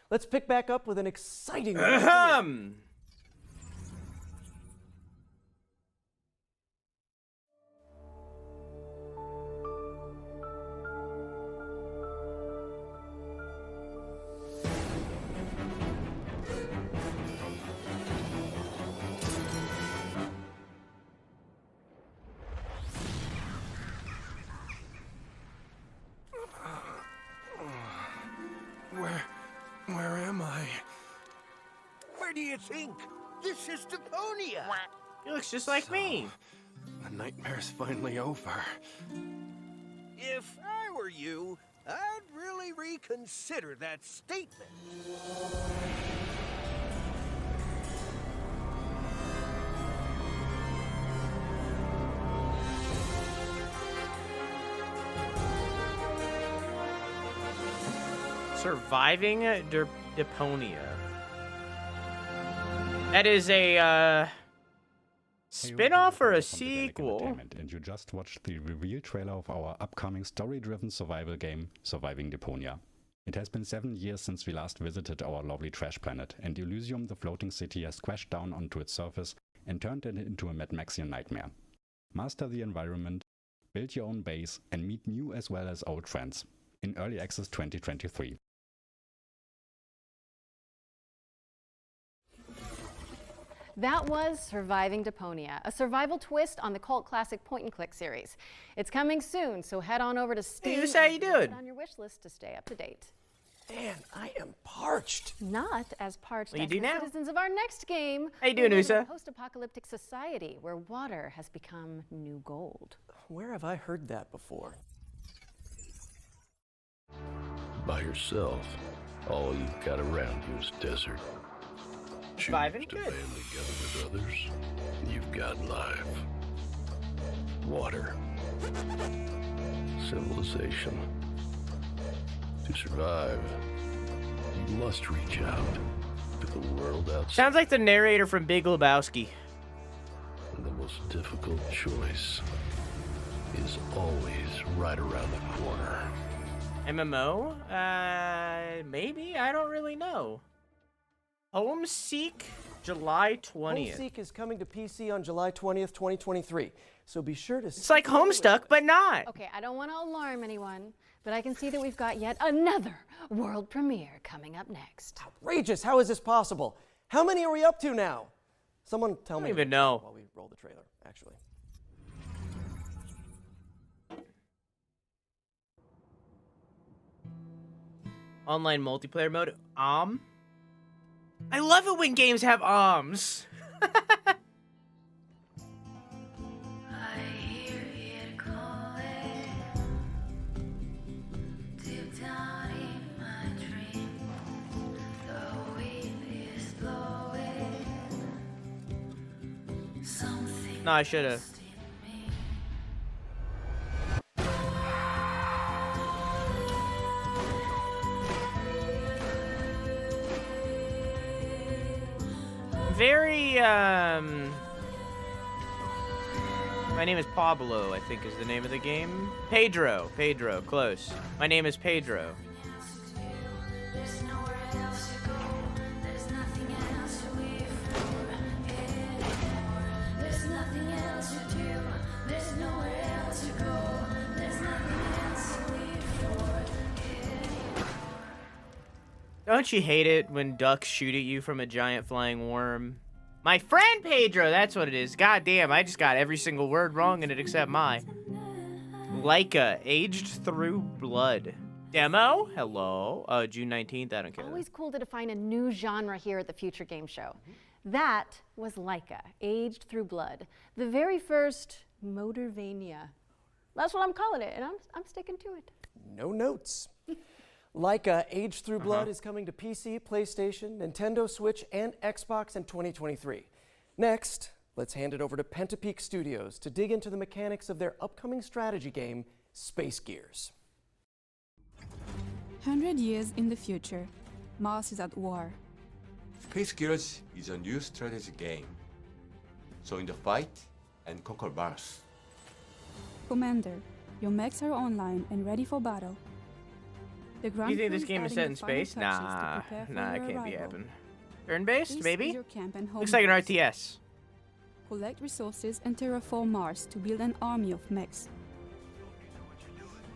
Let's pick back up with an exciting Ahem. Where am I? Where do you think? This is Deponia. He looks just like me. The nightmare's finally over. If I were you, I'd really reconsider that statement. Surviving Deponia. That is a spin-off or a sequel? And you just watched the reveal trailer of our upcoming story-driven survival game, Surviving Deponia. It has been 7 years since we last visited our lovely trash planet, and Elysium, the floating city, has crashed down onto its surface and turned it into a Mad Maxian nightmare. Master the environment, build your own base, and meet new as well as old friends. In Early Access 2023. That was Surviving Deponia, a survival twist on the cult classic point-and-click series. It's coming soon, so head on over to Steam Hey, how you and put doing? it on your wish list to stay up to date. Man, I am parched. Not as parched What you as do the now? citizens of our next game. How you doing, We live in a Usa? post-apocalyptic society where water has become new gold. Where have I heard that before? By yourself, all you've got around you is desert. Choose Surviving to good. band together with others, and you've got life. Water. Civilization. To survive, you must reach out to the world outside. Sounds like the narrator from Big Lebowski. And the most difficult choice is always right around the corner. MMO? Maybe? I don't really know. Homeseek, July 20th. Homeseek is coming to PC on July 20th, 2023. So be sure to... It's like Homestuck, but not. Okay, I don't want to alarm anyone, but I can see that we've got yet another world premiere coming up next. Outrageous! How is this possible? How many are we up to now? Someone tell me. I don't even know. While we roll the trailer, actually. Online multiplayer mode. I love it when games have OMs. No, I should have. Very, my name is Pablo, I think is the name of the game. Pedro, close. My name is Pedro. Don't you hate it when ducks shoot at you from a giant flying worm? My friend Pedro, that's what it is. God damn, I just got every single word wrong in it except my. Leica, Aged Through Blood. Demo? Hello. June 19th, I don't care. Always cool to define a new genre here at the Future Game Show. That was Leica, Aged Through Blood. The very first Motorvania. That's what I'm calling it, and I'm sticking to it. No notes. Leica Aged Through Blood is coming to PC, PlayStation, Nintendo Switch, and Xbox in 2023. Next, let's hand it over to Pentapeak Studios to dig into the mechanics of their upcoming strategy game, Space Gears. 100 years in the future, Mars is at war. Space Gears is a new strategy game. So in the fight and conquer Mars. Commander, your mechs are online and ready for battle. The Do you think this game is set in space? Nah, it can't be happening. Turn-based, maybe? Looks like an RTS. Collect resources and terraform Mars to build an army of mechs.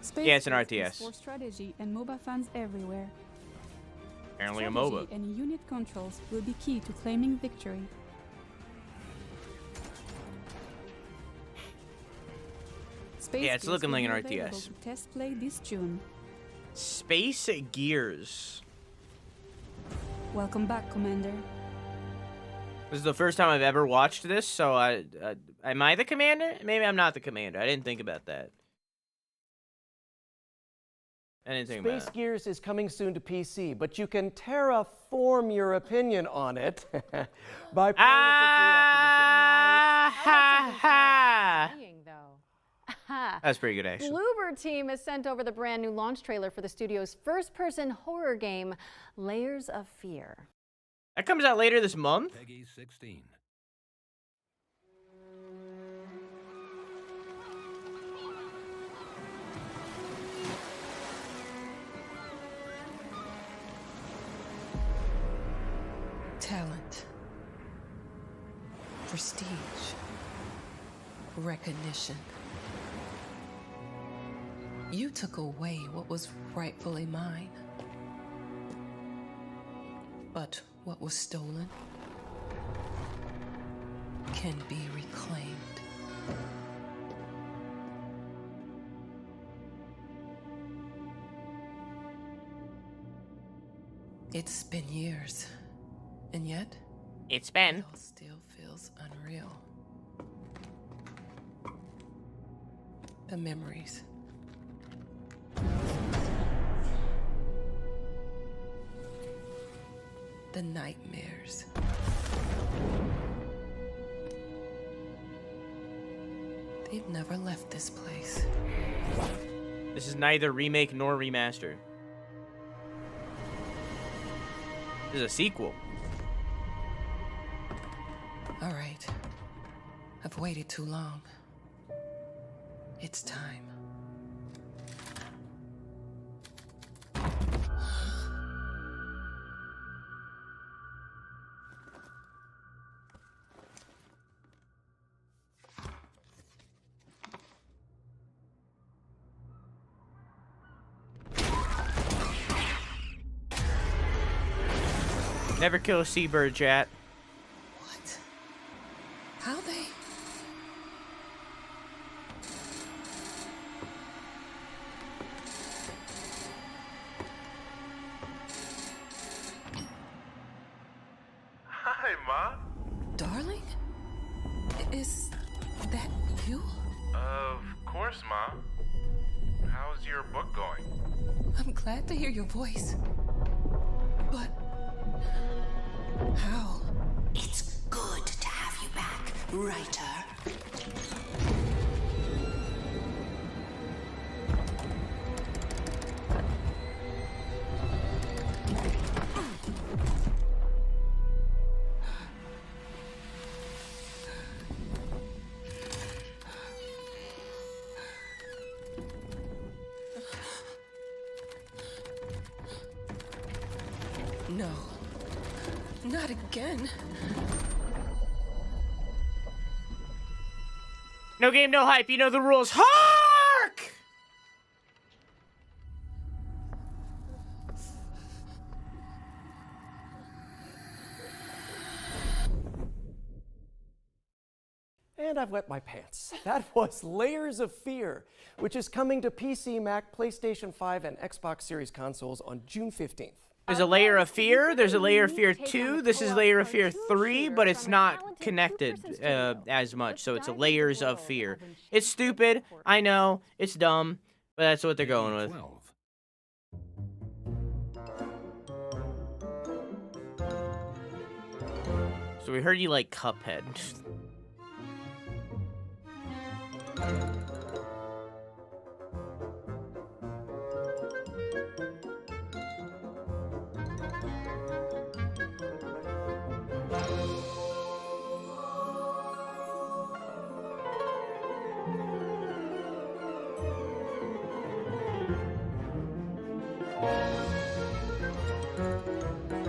Space Yeah, it's an Gears RTS. is for strategy and MOBA fans everywhere. Apparently a Strategy MOBA. and unit controls will be key to claiming victory. Space Yeah, it's Gears looking will like an be available RTS. to test play this June. Space Gears. Welcome back, Commander. This is the first time I've ever watched this, so am I the commander? Maybe I'm not the commander. I didn't think about that. I didn't think about Space it. Gears is coming soon to PC, but you can terraform your opinion on it by playing it for free after this. That's pretty good, actually. Bloober Team has sent over the brand new launch trailer for the studio's first-person horror game, Layers of Fear. That comes out later this month? Peggy 16. Talent, prestige, recognition. You took away what was rightfully mine. But what was stolen can be reclaimed. It's been years, and yet it's been. It all still feels unreal. The memories. The nightmares. They've never left this place. This is neither remake nor remaster. This is a sequel. All right. I've waited too long. It's time. Never kill a seabird, chat. What? How they? Hi, Ma. Darling? Is that you? Of course, Ma. How's your book going? I'm glad to hear your voice. But how? It's good to have you back, writer. No. Not again. No game, no hype. You know the rules. Hark! And I've wet my pants. That was Layers of Fear, which is coming to PC, Mac, PlayStation 5, and Xbox Series consoles on June 15th. There's a Layer of Fear, there's a Layer of Fear 2, this is Layer of Fear 3, but it's not connected as much, so it's a Layers of Fear. It's stupid, I know, it's dumb, but that's what they're going with. So we heard you like Cuphead.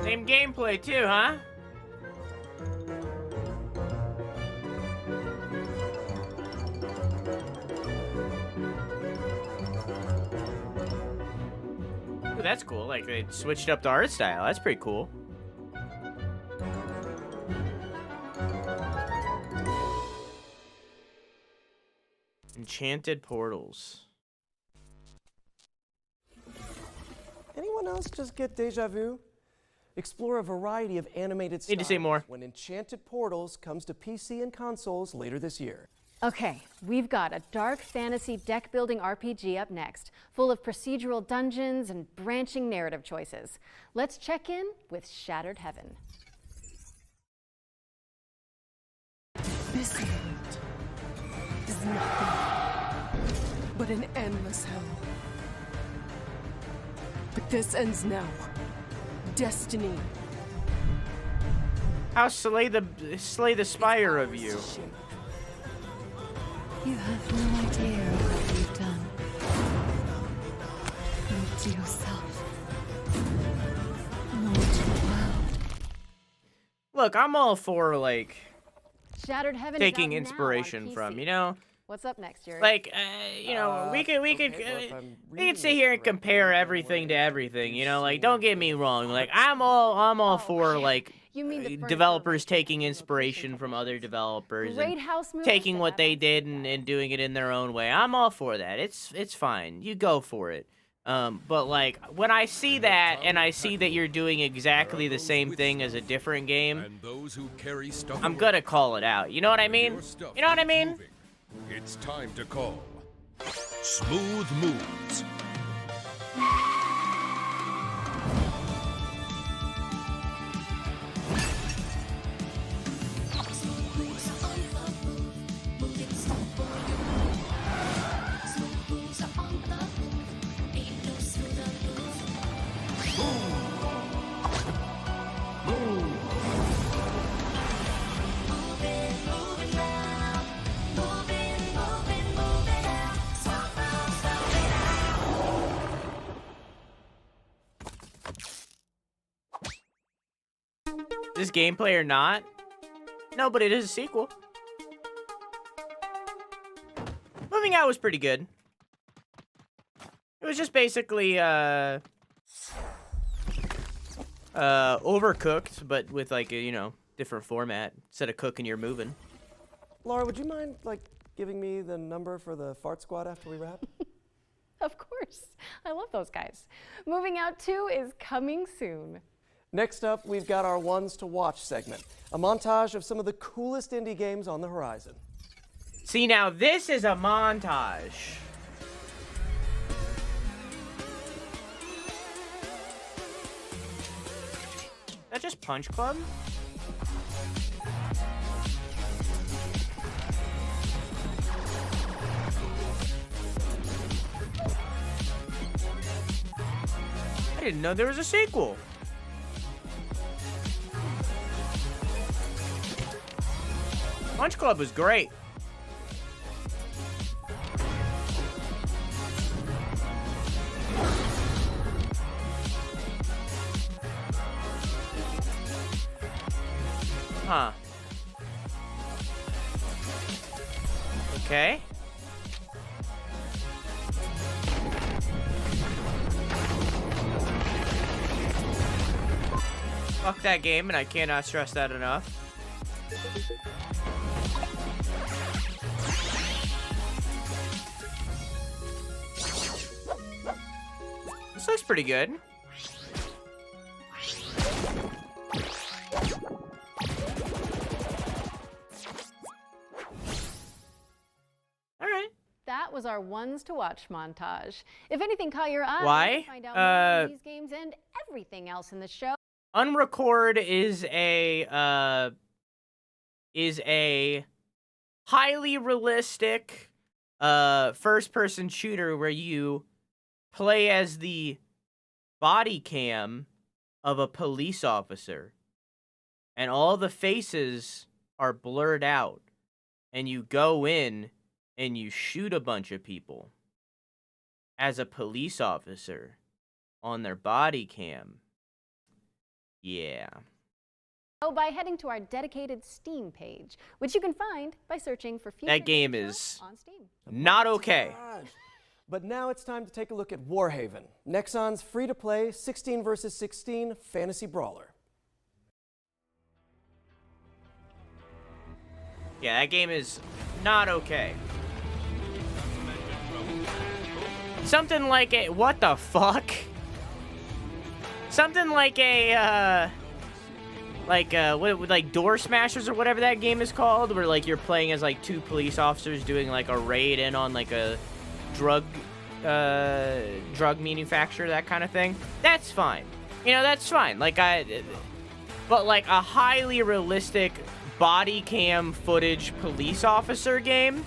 Same gameplay too, huh? Ooh, that's cool. Like, they switched up the art style. That's pretty cool. Enchanted Portals. Anyone else just get deja vu? Explore a variety of animated styles. Need to say more. When Enchanted Portals comes to PC and consoles later this year. Okay, we've got a dark fantasy deck-building RPG up next, full of procedural dungeons and branching narrative choices. Let's check in with Shattered Heaven. This world is nothing but an endless hell. But this ends now. Destiny. How slay the spire of you. You have no idea what you've done. Not to yourself. Not to the world. Look, I'm all for, like, Shattered Heaven taking is out inspiration now on from, PC. you know? What's up next, Yuri? Like, you know, we could sit here and compare everything to everything, you know? Like, don't get me wrong. Like, I'm all for, like, You mean the developers taking inspiration from other developers Great and house moves taking that what they did and doing it in their own way. I'm all for that. It's fine. You go for it. But like when I see that and I see that you're doing exactly the same thing as a different game, I'm gonna call it out. You know what I mean? You know what I mean? It's time to call Smooth Moves. This gameplay or not? No, but it is a sequel. Moving Out was pretty good. It was just basically Overcooked, but with like a, you know, different format. Instead of cooking, you're moving. Laura, would you mind like giving me the number for the fart squad after we wrap? Of course. I love those guys. Moving Out 2 is coming soon. Next up, we've got our Ones to Watch segment, a montage of some of the coolest indie games on the horizon. See, now this is a montage. That just Punch Club? I didn't know there was a sequel. Punch Club was great. Huh. Okay. Fuck that game, and I cannot stress that enough. This looks pretty good. All right. That was our ones to watch montage. If anything caught your eye, Why? you can find out more on these games and everything else in the show. Unrecord is a highly realistic first-person shooter where you play as the body cam of a police officer, and all the faces are blurred out, and you go in and you shoot a bunch of people as a police officer on their body cam. Yeah. Oh, by heading to our dedicated Steam page, which you can find by searching for future That game Game is Show on Steam. not okay. But now it's time to take a look at Warhaven, Nexon's free-to-play 16 vs. 16 fantasy brawler. Yeah, that game is not okay. Something like a, what the fuck? Something like a, like Door Smashers or whatever that game is called, where like you're playing as like two police officers doing like a raid in on like a drug manufacturer, that kind of thing. That's fine. You know, that's fine. But like a highly realistic body cam footage police officer game?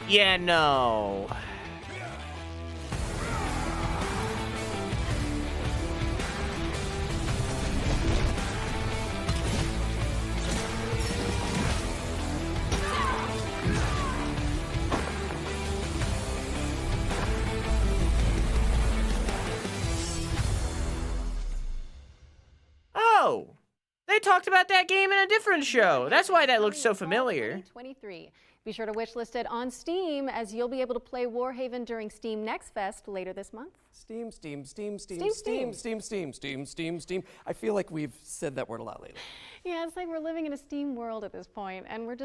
Yeah, no. Oh, they talked about that game in a different show. That's why that looks so familiar. 2023. Be sure to wishlist it on Steam, as you'll be able to play Warhaven during Steam Next Fest later this month. Steam. I feel like we've said that word a lot lately. Yeah, it's like we're living in a Steam world at this point, and we're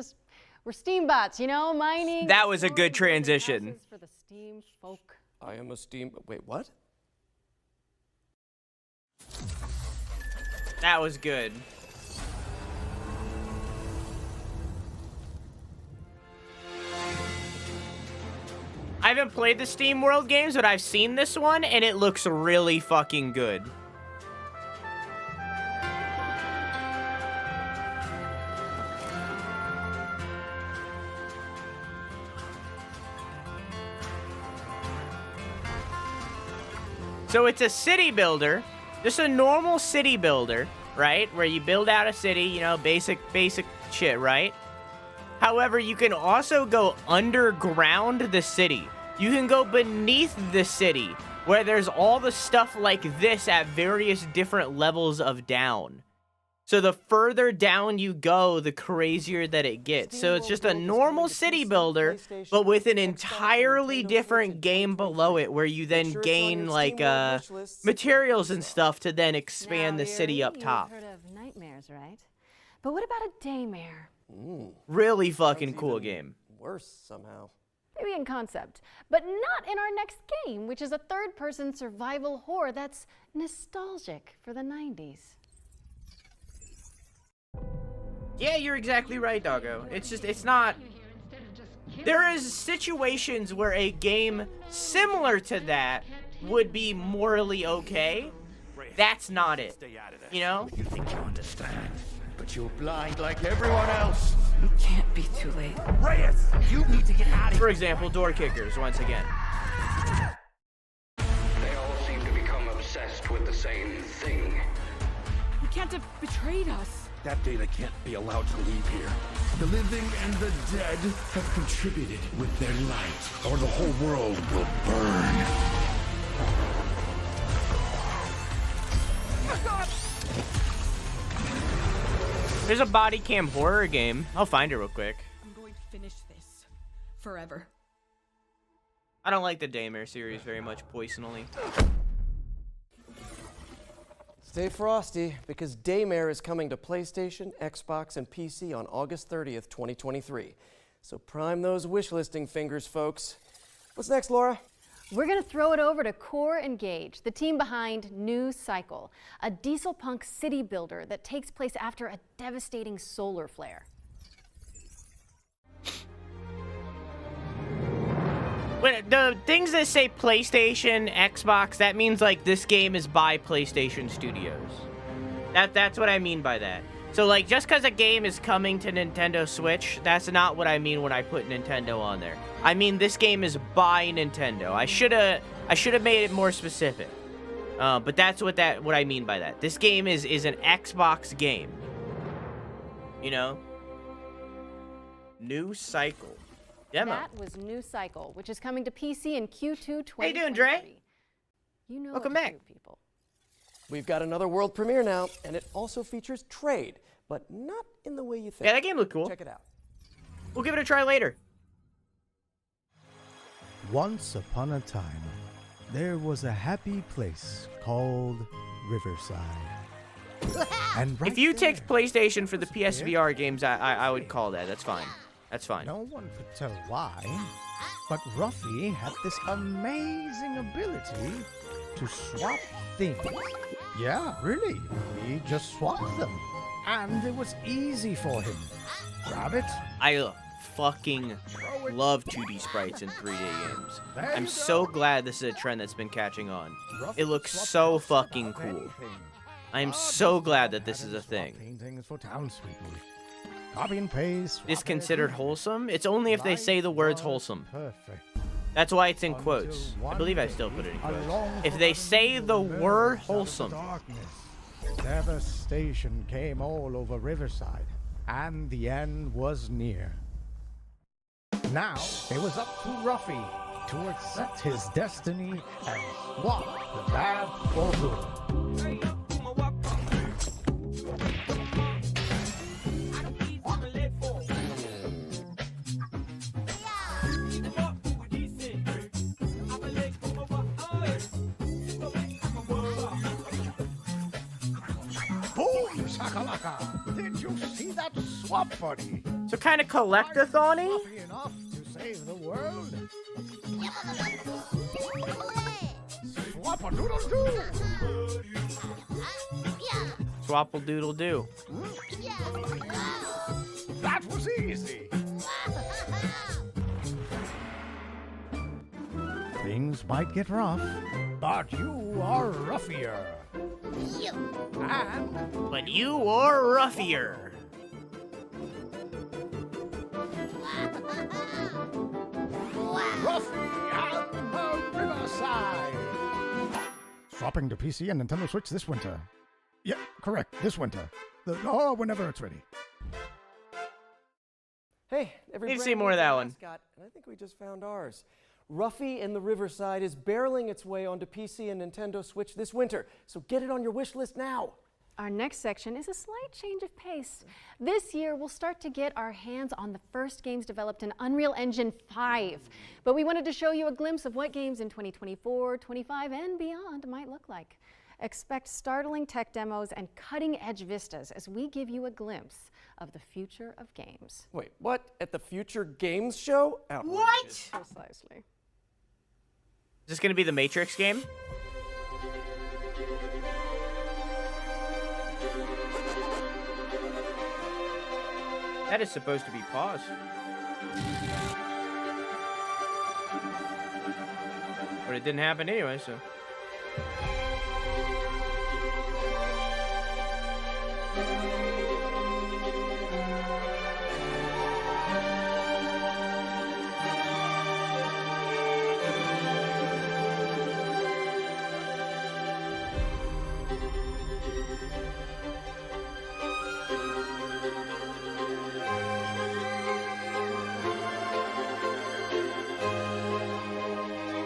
Steam bots, you know, mining. That was a good transition. For the Steam folk. I am a Steam. Wait, what? That was good. I haven't played the Steam World games, but I've seen this one, and it looks really fucking good. So it's a city builder, just a normal city builder, right? Where you build out a city, you know, basic shit, right? However, you can also go underground the city. You can go beneath the city, where there's all the stuff like this at various different levels of down. So the further down you go, the crazier that it gets. So it's just a normal city builder, but with an entirely different game below it, where you then gain like materials and stuff to then expand the city up top. You've heard of nightmares, right? But what about a daymare? Really fucking cool game. Worse somehow. Maybe in concept, but not in our next game, which is a third-person survival horror that's nostalgic for the 90s. Yeah, you're exactly right, doggo. It's not... There is situations where a game similar to that would be morally okay. That's not it. You know? You think you understand, but you're blind like everyone else. It can't be too late. Reyes, you need to get out of here. For example, door kickers, once again. They all seem to become obsessed with the same thing. You can't have betrayed us. That data can't be allowed to leave here. The living and the dead have contributed with their light, or the whole world will burn. There's a body cam horror game. I'll find it real quick. I'm going to finish this forever. I don't like the Daymare series very much, personally. Stay frosty, because Daymare is coming to PlayStation, Xbox, and PC on August 30th, 2023. So prime those wishlisting fingers, folks. What's next, Laura? We're going to throw it over to Core Engage, the team behind New Cycle, a diesel punk city builder that takes place after a devastating solar flare. When the things that say PlayStation, Xbox, that means like this game is by PlayStation Studios. That's what I mean by that. So like just because a game is coming to Nintendo Switch, that's not what I mean when I put Nintendo on there. I mean this game is by Nintendo. I should have made it more specific. But that's what I mean by that. This game is an Xbox game. You know? New Cycle. Demo. That was New Cycle, which is coming to PC in Q2 2023. How you doing, Dre? You know Welcome what to back. do, people. We've got another world premiere now, and it also features trade, but not in the way you think. Yeah, that game looked cool. Check it out. We'll give it a try later. Once upon a time, there was a happy place called Riverside. And right If you there, take PlayStation for the PSVR games, I would call that. That's fine. That's fine. no one could tell why, but Ruffy had this amazing ability to swap things. Yeah, really. He just swapped them. And it was easy for him. Grab it. I fucking love 2D sprites in 3D games. I'm so glad this is a trend that's been catching on. It looks so fucking cool. I'm so glad that this is a thing. Paintings for townspeople. Copy and paste. Is considered wholesome? It's only if they say the words wholesome. Perfect. That's why it's in quotes. I believe I still put it in quotes. If they say the word wholesome. Devastation came all over Riverside, and the end was near. Now it was up to Ruffy to accept his destiny and swap the bad for good. Boom, shakalaka! Did you see that swap, buddy? So kind of collectathon-y? Happy enough to save the world? Swap-a-doodle-doo! Swapple-doodle-doo. That was easy! Things might get rough, but you are ruffier. And But you are ruffier. Ruffy at the Riverside! Swapping to PC and Nintendo Switch this winter. Yeah, correct, this winter. Whenever it's ready. Hey, every Need to brand see more of needs a that one. mascot, and I think we just found ours. Ruffy in the Riverside is barreling its way onto PC and Nintendo Switch this winter, so get it on your wish list now. Our next section is a slight change of pace. This year, we'll start to get our hands on the first games developed in Unreal Engine 5. But we wanted to show you a glimpse of what games in 2024, 25, and beyond might look like. Expect startling tech demos and cutting-edge vistas as we give you a glimpse of the future of games. Wait, what? At the Future Games Show? What? Precisely. Is this going to be the Matrix game? That is supposed to be paused. But it didn't happen anyway, so.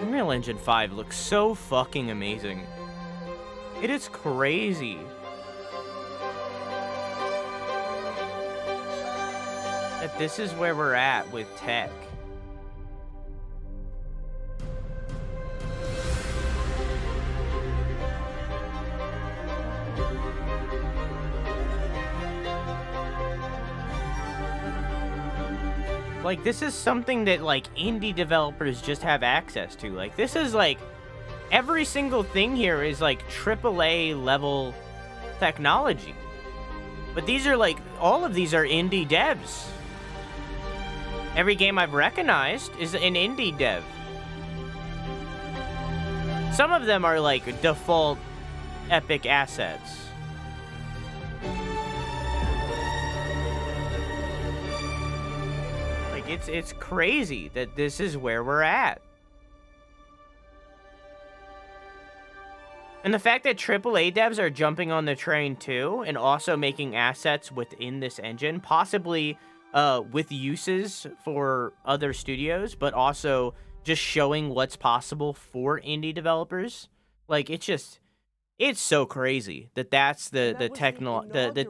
Unreal Engine 5 looks so fucking amazing. It is crazy. That this is where we're at with tech. Like, this is something that, like, indie developers just have access to. Like, this is, like, every single thing here is, like, AAA level technology. But these are, like, all of these are indie devs. Every game I've recognized is an indie dev. Some of them are, like, default epic assets. Like, it's crazy that this is where we're at. And the fact that AAA devs are jumping on the train too, and also making assets within this engine, possibly with uses for other studios, but also just showing what's possible for indie developers. Like, it's so crazy that that's the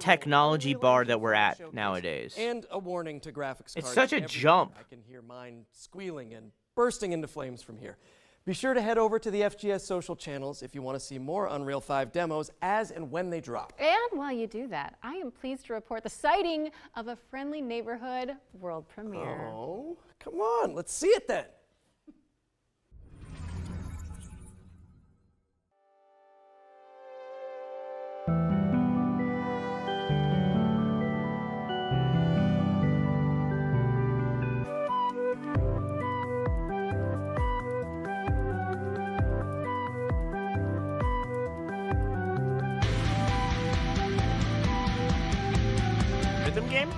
technology bar that we're at nowadays. And a warning to graphics cards. It's such a jump. I can hear mine squealing and bursting into flames from here. Be sure to head over to the FGS social channels if you want to see more Unreal 5 demos as and when they drop. And while you do that, I am pleased to report the sighting of a Friendly Neighborhood world premiere. Oh, come on, let's see it then. Rhythm game?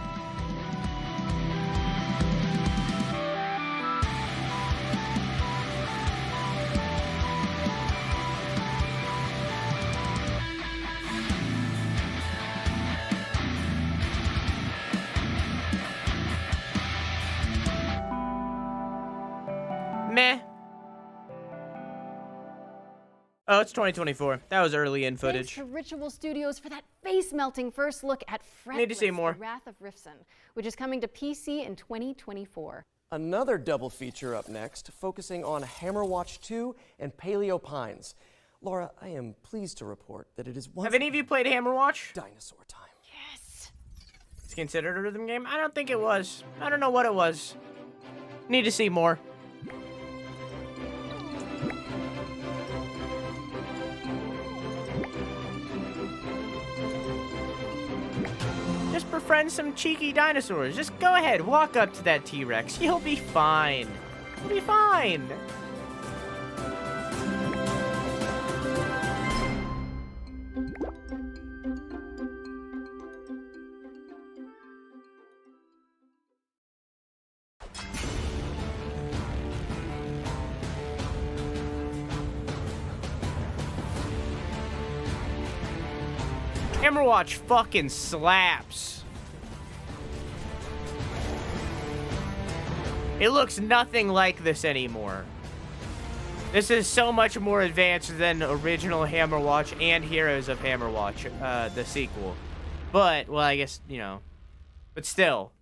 Meh. Oh, it's 2024. That was early in footage. Thanks to Ritual Studios for that face-melting first look at Fretless, Need to see more. The Wrath of Rifson, which is coming to PC in 2024. Another double feature up next, focusing on Hammerwatch 2 and Paleo Pines. Laura, I am pleased to report that it is once Have any of you played Hammerwatch? dinosaur time. Yes. It's considered a rhythm game? I don't think it was. I don't know what it was. Need to see more. Just befriend some cheeky dinosaurs. Just go ahead, walk up to that T-Rex. You'll be fine. You'll be fine. Hammerwatch fucking slaps. It looks nothing like this anymore. This is so much more advanced than original Hammerwatch and Heroes of Hammerwatch, the sequel. But, well, I guess, you know, but still,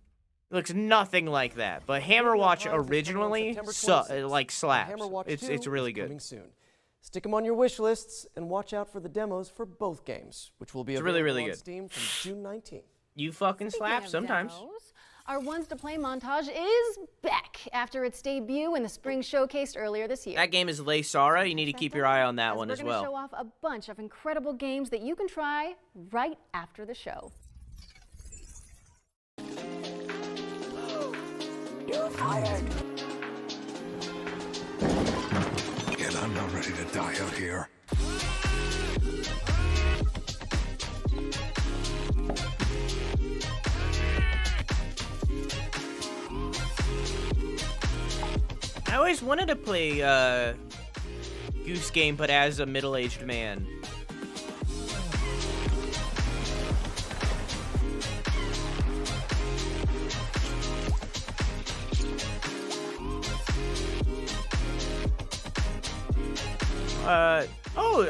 it looks nothing like that. But Hammerwatch originally, like, slaps. It's really good. Coming soon. Stick them on your wish lists and watch out for the demos for both games, which will be available really on good. Steam from June 19th. You fucking slap Speaking of sometimes. demos, our Ones to Play montage is back after its debut in the spring showcase earlier this year. That game is Lei Sara. You need to keep your eye on that one as We're going to well. show off a bunch of incredible games that you can try right after the show. You're fired. And I'm not ready to die out here. I always wanted to play Goose Game, but as a middle-aged man.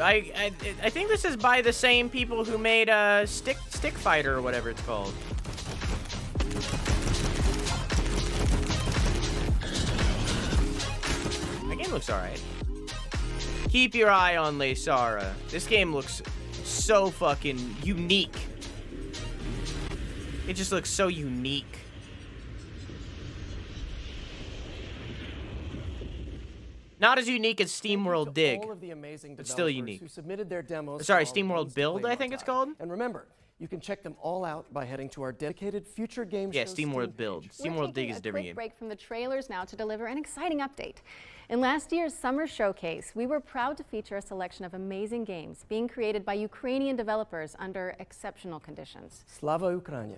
I think this is by the same people who made Stick Fighter or whatever it's called. That game looks alright. Keep your eye on Lei Sara. This game looks so fucking unique. It just looks so unique. Not as unique as SteamWorld Dig, all of the amazing but still developers unique. Who submitted their demos. Sorry, for our SteamWorld Games to Build, Play I think it's archive. called. And remember, you can check them all out by heading to our dedicated Future Game Yeah, Show SteamWorld Build. SteamWorld Dig is a different game. Break from the trailers now to deliver an exciting update. In last year's summer showcase, we were proud to feature a selection of amazing games being created by Ukrainian developers under exceptional conditions. Slava Ukraina.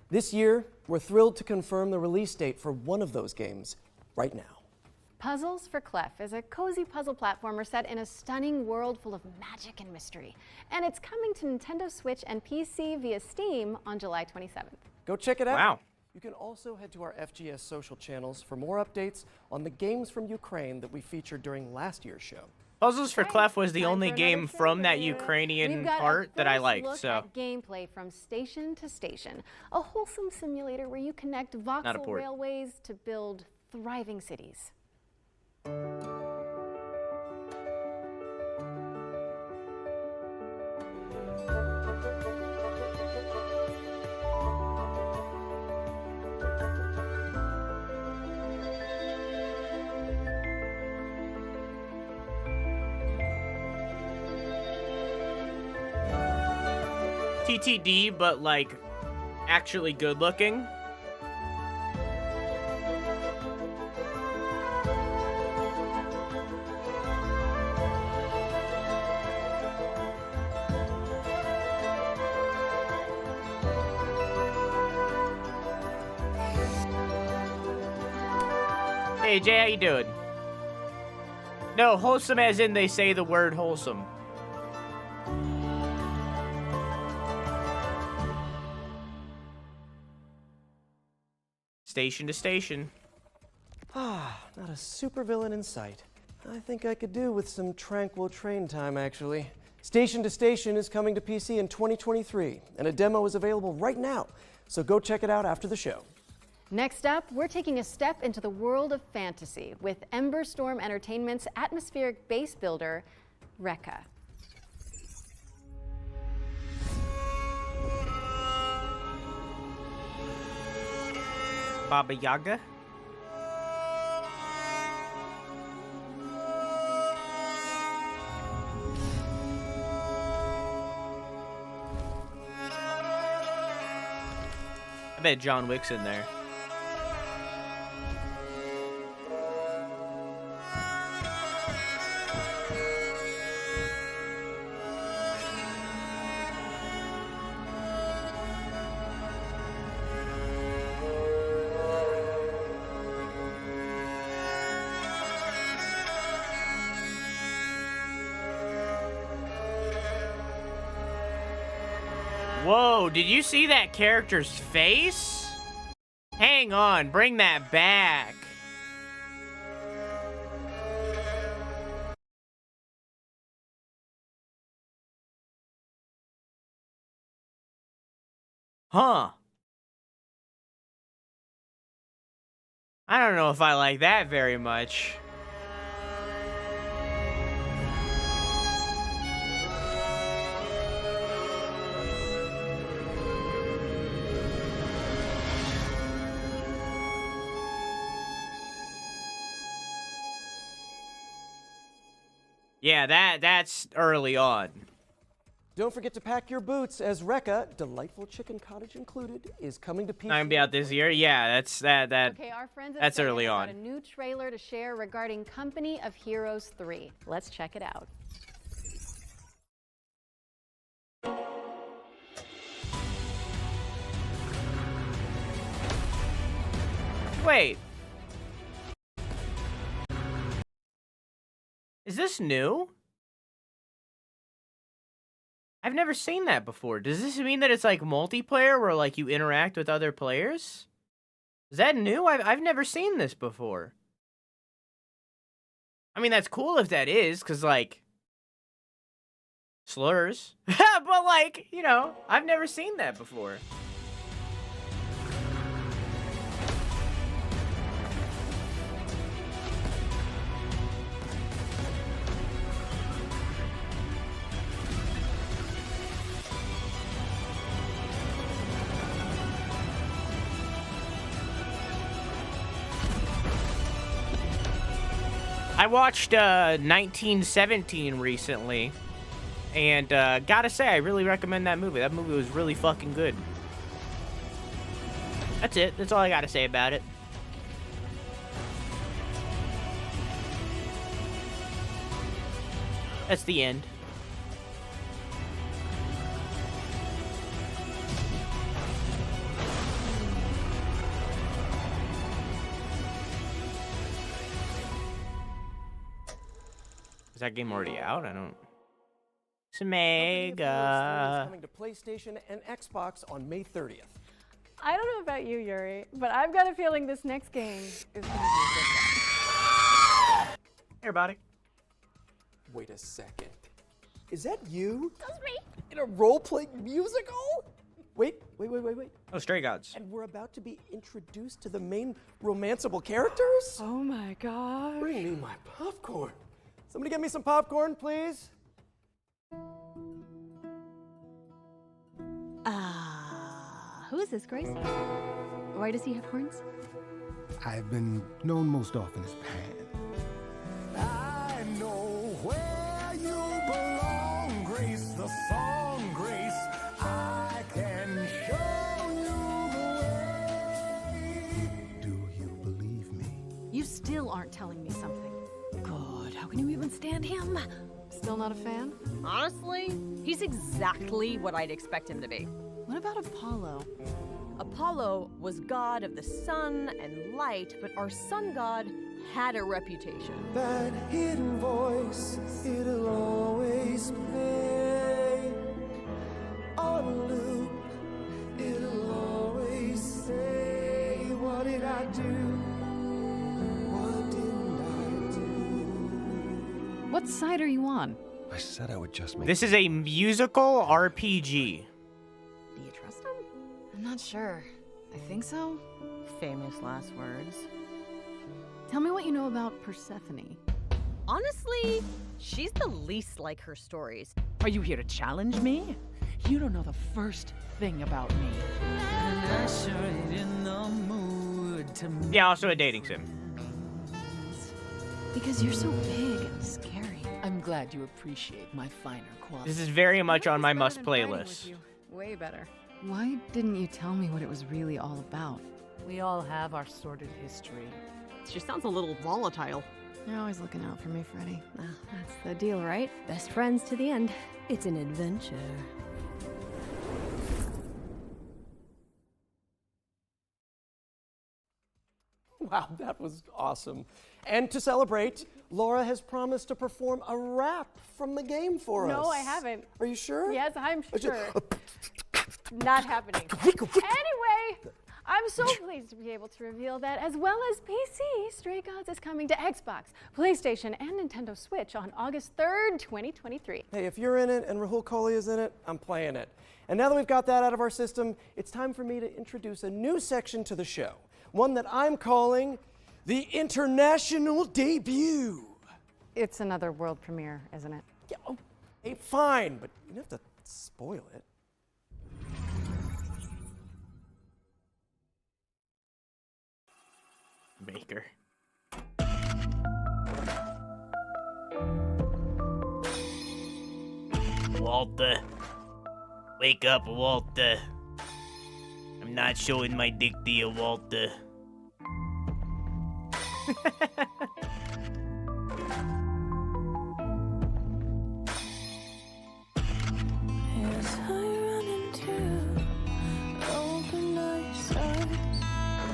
This year, we're thrilled to confirm the release date for one of those games right now. Puzzles for Clef is a cozy puzzle platformer set in a stunning world full of magic and mystery. And it's coming to Nintendo Switch and PC via Steam on July 27th. Go check it out. Wow. You can also head to our FGS social channels for more updates on the games from Ukraine that we featured during last year's show. Puzzles for Clef was the only game from that Ukrainian part that I liked. Look So at gameplay from station to station, a wholesome simulator where you connect voxel port. railways to build thriving cities. TTD, but like actually good looking. Hey Jay, how you doing? No, wholesome as in they say the word wholesome. Station to station. Ah, not a supervillain in sight. I think I could do with some tranquil train time, actually. Station to Station is coming to PC in 2023, and a demo is available right now, so go check it out after the show. Next up, we're taking a step into the world of fantasy with Ember Storm Entertainment's atmospheric base builder, Rekka. Baba Yaga. I bet John Wick's in there. Whoa, did you see that character's face? Hang on, bring that back. Huh. I don't know if I like that very much. Yeah, that's early on. Don't forget to pack your boots, as Rekka, Delightful Chicken Cottage included, is coming to PC. Not gonna be out this year. Yeah, Okay, our friends at that's Sega early have on. got a new trailer to share regarding Company of Heroes 3. Let's check it out. Wait. Is this new? I've never seen that before. Does this mean that it's like multiplayer where like you interact with other players? Is that new? I've never seen this before. I mean, that's cool if that is, because like slurs. But like, you know, I've never seen that before. I watched 1917 recently, and gotta say, I really recommend that movie. That movie was really fucking good. That's it. That's all I gotta say about it. That's the end. Is that game already out? I don't... Smega. Coming to PlayStation and Xbox on May 30th. I don't know about you, Yuri, but I've got a feeling this next game is going to be a good one. Hey, everybody. Wait a second. Is that you? That's me. In a role-playing musical? Wait. Oh, Stray Gods. And we're about to be introduced to the main romanceable characters? Oh my god. Bring me my popcorn. Somebody get me some popcorn, please. Who is this, Grace? Why does he have horns? I've been known most often as Pan. I know where you belong, Grace, the song, Grace. I can show you the way. Do you believe me? You still aren't telling me something. God, how can you even stand him? Still not a fan? Honestly, he's exactly what I'd expect him to be. What about Apollo? Apollo was god of the sun and light, but our sun god had a reputation. That hidden voice, it'll always play on loop. It'll always say, what did I do? What didn't I do? What side are you on? I said I would just make... This is a musical RPG. Do you trust him? I'm not sure. I think so. Famous last words. Tell me what you know about Persephone. Honestly, she's the least like her stories. Are you here to challenge me? You don't know the first thing about me. Yeah, also a dating sim. Because you're so big and scary. I'm glad you appreciate my finer qualities. This is very much on my must playlist. Way better. Why didn't you tell me what it was really all about? We all have our sordid history. She sounds a little volatile. You're always looking out for me, Freddy. Well, that's the deal, right? Best friends to the end. It's an adventure. Wow, that was awesome. And to celebrate, Laura has promised to perform a rap from the game for us. No, I haven't. Are you sure? Yes, I'm sure. Not happening. Anyway, I'm so pleased to be able to reveal that, as well as PC, Stray Gods is coming to Xbox, PlayStation, and Nintendo Switch on August 3rd, 2023. Hey, if you're in it and Rahul Kohli is in it, I'm playing it. And now that we've got that out of our system, it's time for me to introduce a new section to the show. One that I'm calling the International Debut. It's another world premiere, isn't it? Yeah, oh, hey, fine, but you don't have to spoil it. Baker. Walter. Wake up, Walter. I'm not showing my dick to you, Walter.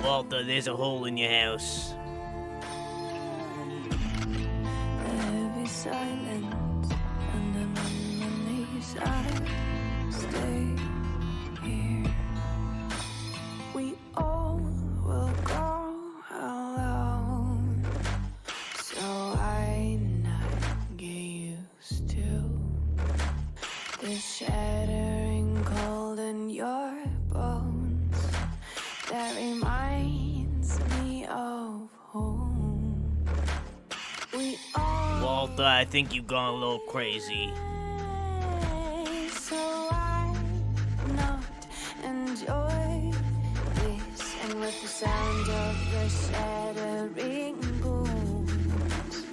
Walter, there's a hole in your house. Heavy silence, and then on my knees I stay here. We all will go alone, so I not get used to this shattering cold in your bones that reminds me of home. We all Walter, I think you've gone a little crazy. so I not enjoy this, and with the sound of the shattering booms,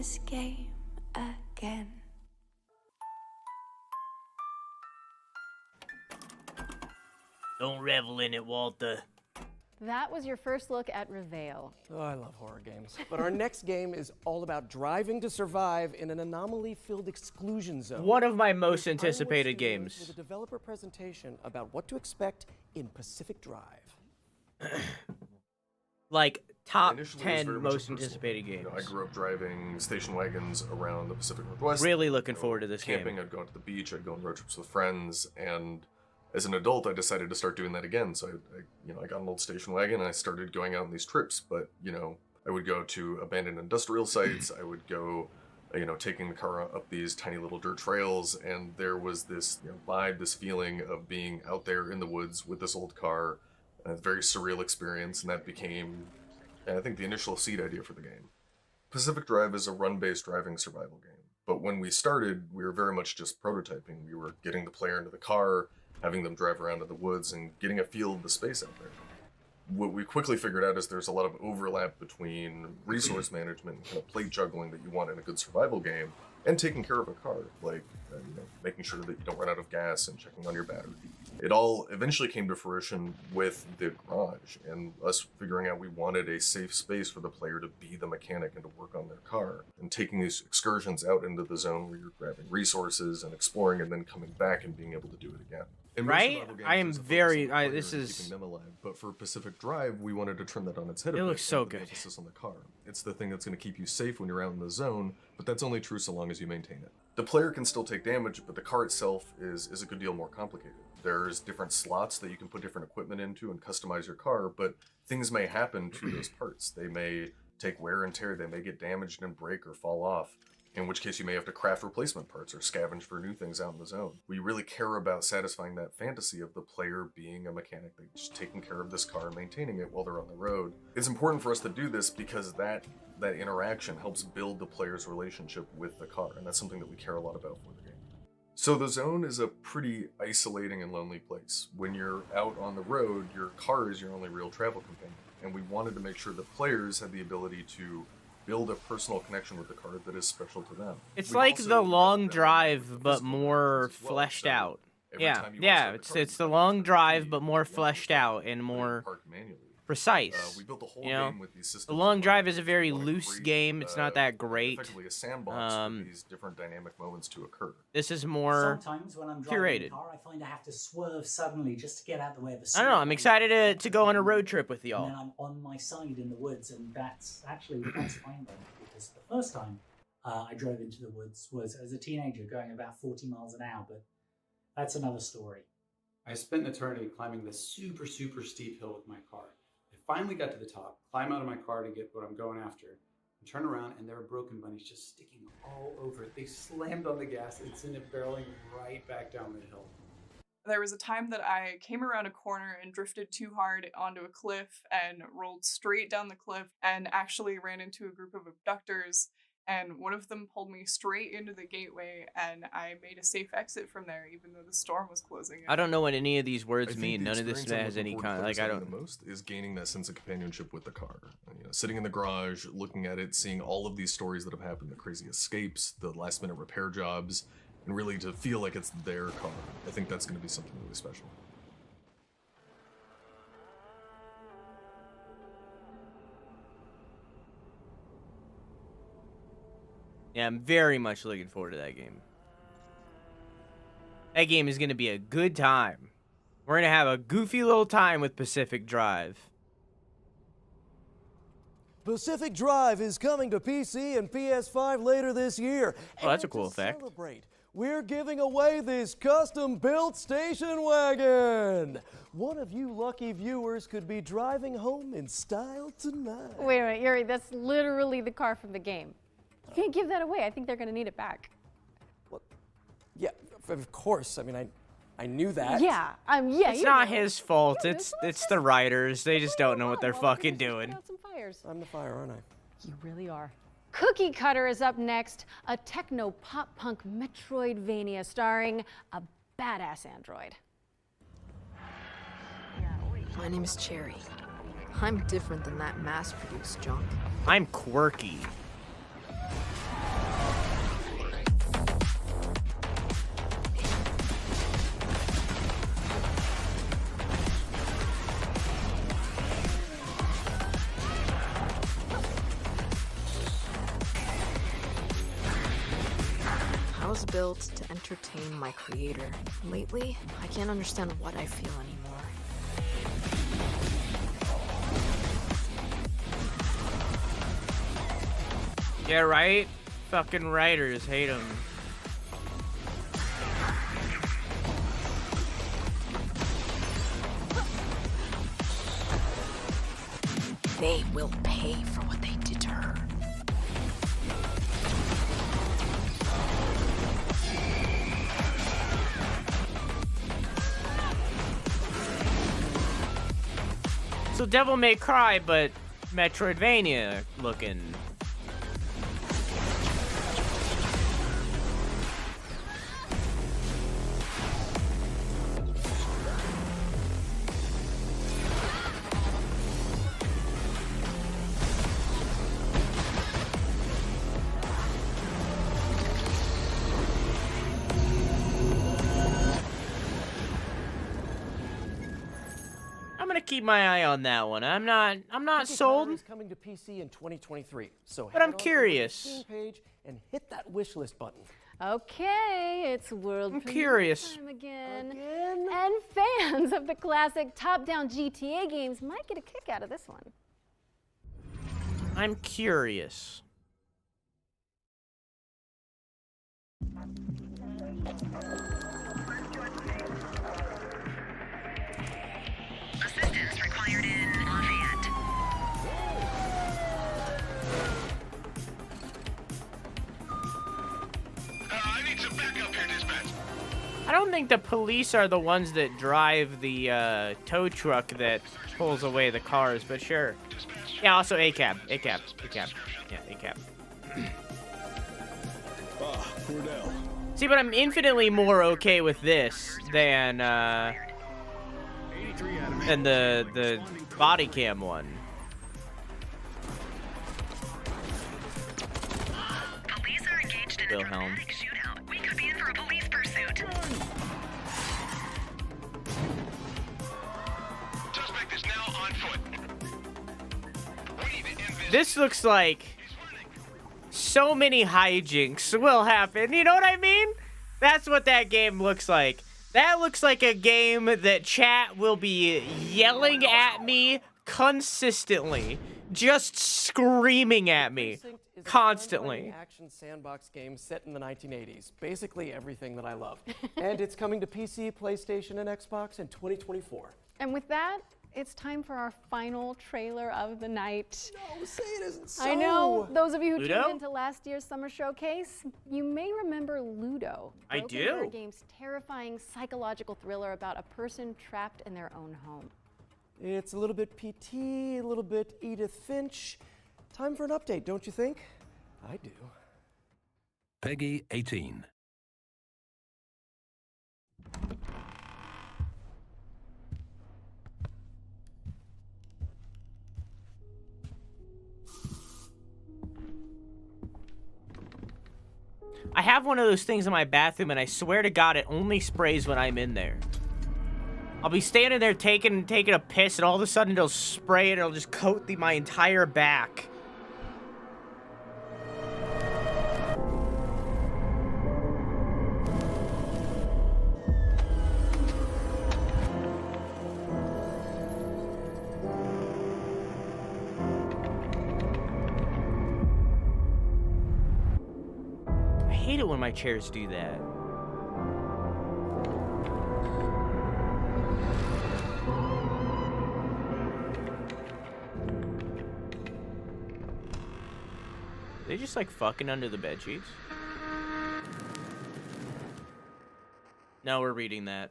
this game again. Don't revel in it, Walter. That was your first look at Reveal. Oh, I love horror games. But our next game is all about driving to survive in an anomaly-filled exclusion zone. One of my most anticipated games. With a developer presentation about what to expect in Pacific Drive. Like, top Initially, it was 10 very much most a personal anticipated thing. games. You know, I grew up driving station wagons around the Pacific Northwest. Really looking forward to this camping, game. I'd go out to the beach, I'd go on road trips with friends, and as an adult, I decided to start doing that again. So I got an old station wagon and I started going out on these trips. But I would go to abandoned industrial sites. I would go, taking the car up these tiny little dirt trails, and there was this vibe, this feeling of being out there in the woods with this old car. A very surreal experience, and that became, I think, the initial seed idea for the game. Pacific Drive is a run-based driving survival game. But when we started, we were very much just prototyping. We were getting the player into the car, having them drive around in the woods, and getting a feel of the space out there. What we quickly figured out is there's a lot of overlap between resource management and kind of plate juggling that you want in a good survival game, and taking care of a car, like making sure that you don't run out of gas and checking on your battery. It all eventually came to fruition with the garage and us figuring out we wanted a safe space for the player to be the mechanic and to work on their car, and taking these excursions out into the zone where you're grabbing resources and exploring and then coming back and being able to do it again. In most Right? survival games, I am there's a focus very. on the player This and is. keeping them alive. But for Pacific Drive, we wanted to turn that on its head. It a bit looks so and put the good. emphasis on the car. It's the thing that's going to keep you safe when you're out in the zone, but that's only true so long as you maintain it. The player can still take damage, but the car itself is a good deal more complicated. There's different slots that you can put different equipment into and customize your car, but things may happen to those parts. They may take wear and tear, they may get damaged and break or fall off, in which case you may have to craft replacement parts or scavenge for new things out in the zone. We really care about satisfying that fantasy of the player being a mechanic, just taking care of this car and maintaining it while they're on the road. It's important for us to do this because that interaction helps build the player's relationship with the car, and that's something that we care a lot about for the game. So the zone is a pretty isolating and lonely place. When you're out on the road, your car is your only real travel companion, and we wanted to make sure that players had the ability to build a personal connection with the car that is special to them. It's We like also the long built drive, but more as well, fleshed so out. every Yeah, time you yeah. want to start It's the long drive, but more fleshed out and more park manually. precise. We built the whole you know? game with these systems. The long drive is a very loose game. It's not that great. Effectively a sandbox for these different dynamic moments to occur. This is more Sometimes when I'm driving curated. a car, I find I have to swerve suddenly just to get out of the way of a I don't know. I'm excited to go on a road trip with And y'all. then I'm on my side in the woods, and that's fine then, because the first time I drove into the woods was as a teenager going about 40 miles an hour, but that's another story. I spent an eternity climbing this super steep hill with my car. I finally got to the top, climb out of my car to get what I'm going after, and turn around, and there were broken bunnies just sticking all over it. They slammed on the gas and sent it barreling right back down the hill. There was a time that I came around a corner and drifted too hard onto a cliff and rolled straight down the cliff and actually ran into a group of abductors, and one of them pulled me straight into the gateway, and I made a safe exit from there even though the storm was closing in. I don't know what any of these I words think mean. the None of this experience I'm has looking any forward to kind. Like I focusing don't. the most is gaining that sense of companionship with the car. Sitting in the garage, looking at it, seeing all of these stories that have happened, the crazy escapes, the last-minute repair jobs, and really to feel like it's their car. I think that's going to be something really special. Yeah, I'm very much looking forward to that game. That game is going to be a good time. We're going to have a goofy little time with Pacific Drive. Pacific Drive is coming to PC and PS5 later this year. Oh, that's a And cool to effect. Celebrate, we're giving away this custom-built station wagon. One of you lucky viewers could be driving home in style tonight. Wait a minute, Yuri, that's literally the car from the game. You can't give that away. I think they're going to need it back. Yeah, of course. I mean, I knew that. Yeah, yeah. It's you not know. his fault. It's the writers. They just don't know what they're fucking doing. Put out some fires. I'm the fire, aren't I? You really are. Cookie Cutter is up next, a techno pop punk Metroidvania starring a badass android. My name is Cherry. I'm different than that mass-produced junk. I'm quirky. built to entertain my creator. Lately, I can't understand what I feel anymore. Yeah, right? Fucking writers hate them. They will pay for what they did to her. So Devil May Cry, but Metroidvania looking. I'm gonna keep my eye on that one. I'm not sold. Is coming to PC in 2023. So But I'm curious. Steam page and hit that wish list button. Okay, it's world I'm premiere curious. time again. And fans of the classic top-down GTA games might get a kick out of this one. I'm curious. Assistance required in Lafayette. I need some backup here, dispatch. I don't think the police are the ones that drive the tow truck that pulls away the cars, but sure. Yeah, also ACAB. ACAB. ACAB. Yeah, ACAB. Cordell. See, but I'm infinitely more okay with this than the body cam one. Police are engaged in a Wilhelm. dramatic shootout. We could be in for a police pursuit. Suspect is now on foot. This looks like so many hijinks will happen. You know what I mean? That's what that game looks like. That looks like a game that chat will be yelling at me consistently. Just screaming at me constantly. Action sandbox game set in the 1980s. Basically everything that I love. And it's coming to PC, PlayStation, and Xbox in 2024. And with that, it's time for our final trailer of the night. No, say it isn't so. I know. Those of you who Ludo? tuned into last year's summer showcase, you may remember Ludo. I Broken do. Mirror Game's terrifying psychological thriller about a person trapped in their own home. It's a little bit PT, a little bit Edith Finch. Time for an update, don't you think? I do. Peggy 18. I have one of those things in my bathroom, and I swear to God, it only sprays when I'm in there. I'll be standing there taking a piss, and all of a sudden it'll spray and it'll just coat my entire back. I hate it when my chairs do that. They just like fucking under the bed sheets. No, we're reading that.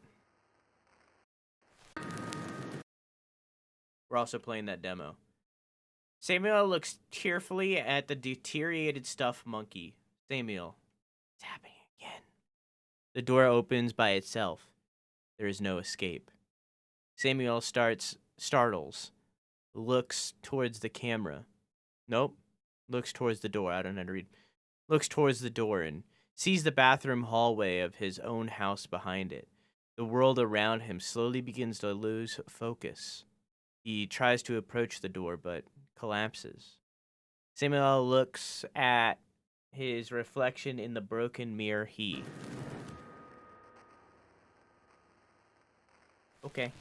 We're also playing that demo. Samuel looks tearfully at the deteriorated stuffed monkey. Samuel, it's happening again. The door opens by itself. There is no escape. Samuel startles, looks towards the camera. Nope. Looks towards the door. I don't know how to read. Looks towards the door and sees the bathroom hallway of his own house behind it. The world around him slowly begins to lose focus. He tries to approach the door, but collapses. Samuel looks at his reflection in the broken mirror he. Okay.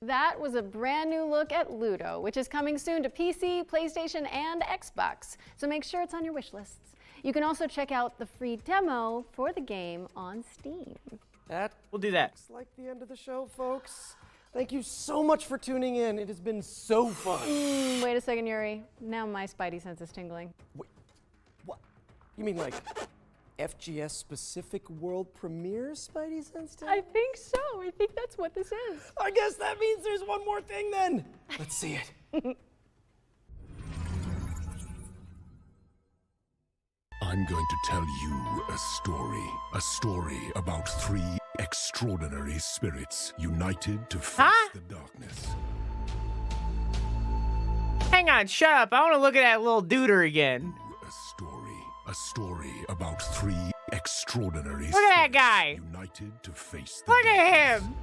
That was a brand new look at Ludo, which is coming soon to PC, PlayStation, and Xbox. So make sure it's on your wish lists. You can also check out the free demo for the game on Steam. We'll do that. Looks like the end of the show, folks. Thank you so much for tuning in. It has been so fun. Wait a second, Yuri. Now my spidey sense is tingling. Wait, what? You mean like FGS specific world premiere spidey sense? I think so. I think that's what this is. I guess that means there's one more thing then. Let's see it. I'm going to tell you a story about 3 extraordinary spirits united to face the darkness. Hang on, shut up. I want to look at that little duder again. A story about 3 extraordinary Look at that guy. united to face the Look darkness. at him.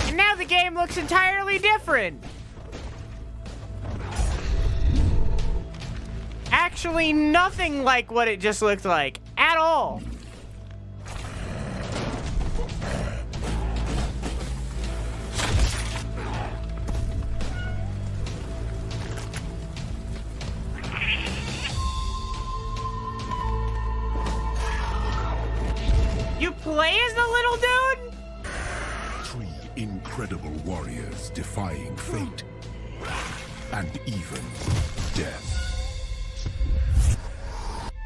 And now the game looks entirely different. Actually, nothing like what it just looked like at all. You play as the little dude? 3 incredible warriors defying fate and even death.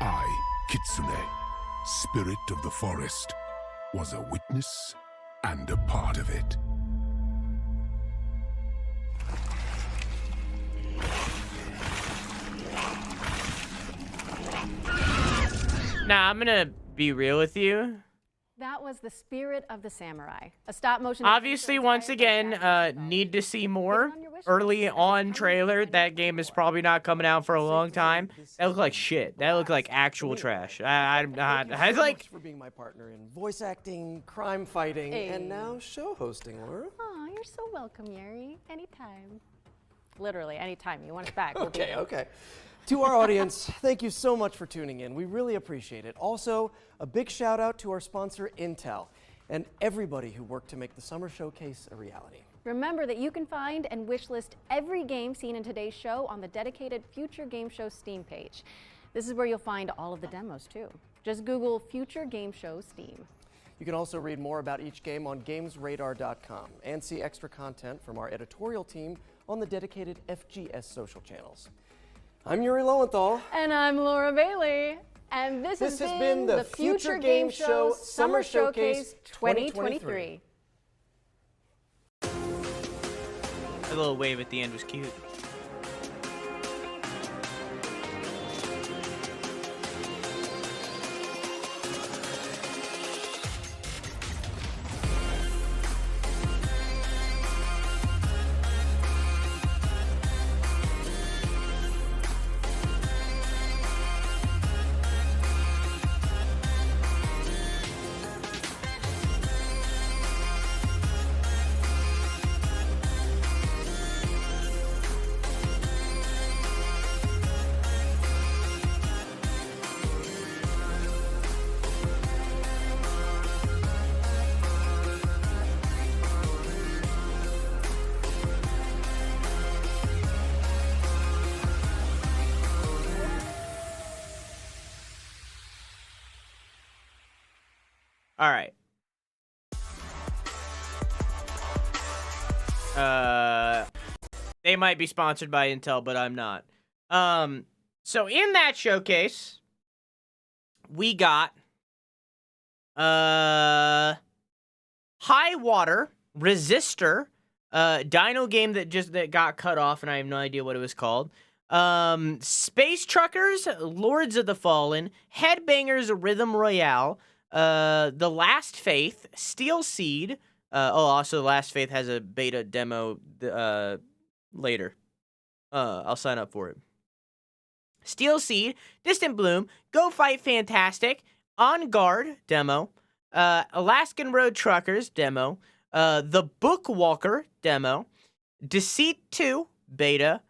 I, Kitsune, spirit of the forest, was a witness and a part of it. Nah, I'm gonna be real with you. That was the Spirit of the Samurai, a stop-motion. Obviously, once again, need to see more. Early on trailer, that game is probably not coming out for a long time. That looked like shit. That looked like actual trash. I'm not. I like. Thanks for being my partner in voice acting, crime fighting, and now show hosting, Laura. Oh, you're so welcome, Yuri. Anytime. Literally, anytime you want us back. We'll be Okay, there. okay. To our audience, thank you so much for tuning in. We really appreciate it. Also, a big shout out to our sponsor, Intel, and everybody who worked to make the Summer Showcase a reality. Remember that you can find and wishlist every game seen in today's show on the dedicated Future Game Show Steam page. This is where you'll find all of the demos, too. Just Google Future Game Show Steam. You can also read more about each game on GamesRadar.com and see extra content from our editorial team on the dedicated FGS social channels. I'm Yuri Lowenthal. And I'm Laura Bailey. And this has been the Future Game Show Summer Showcase 2023. A little wave at the end was cute. All right. They might be sponsored by Intel, but I'm not. So in that showcase, we got High Water Resistor, Dino game that got cut off, and I have no idea what it was called. Space Truckers, Lords of the Fallen, Headbangers Rhythm Royale, The Last Faith, Steel Seed. Also, The Last Faith has a beta demo later. I'll sign up for it. Steel Seed, Distant Bloom, Go Fight Fantastic, On Guard demo, Alaskan Road Truckers demo, The Bookwalker demo, Deceit 2 beta,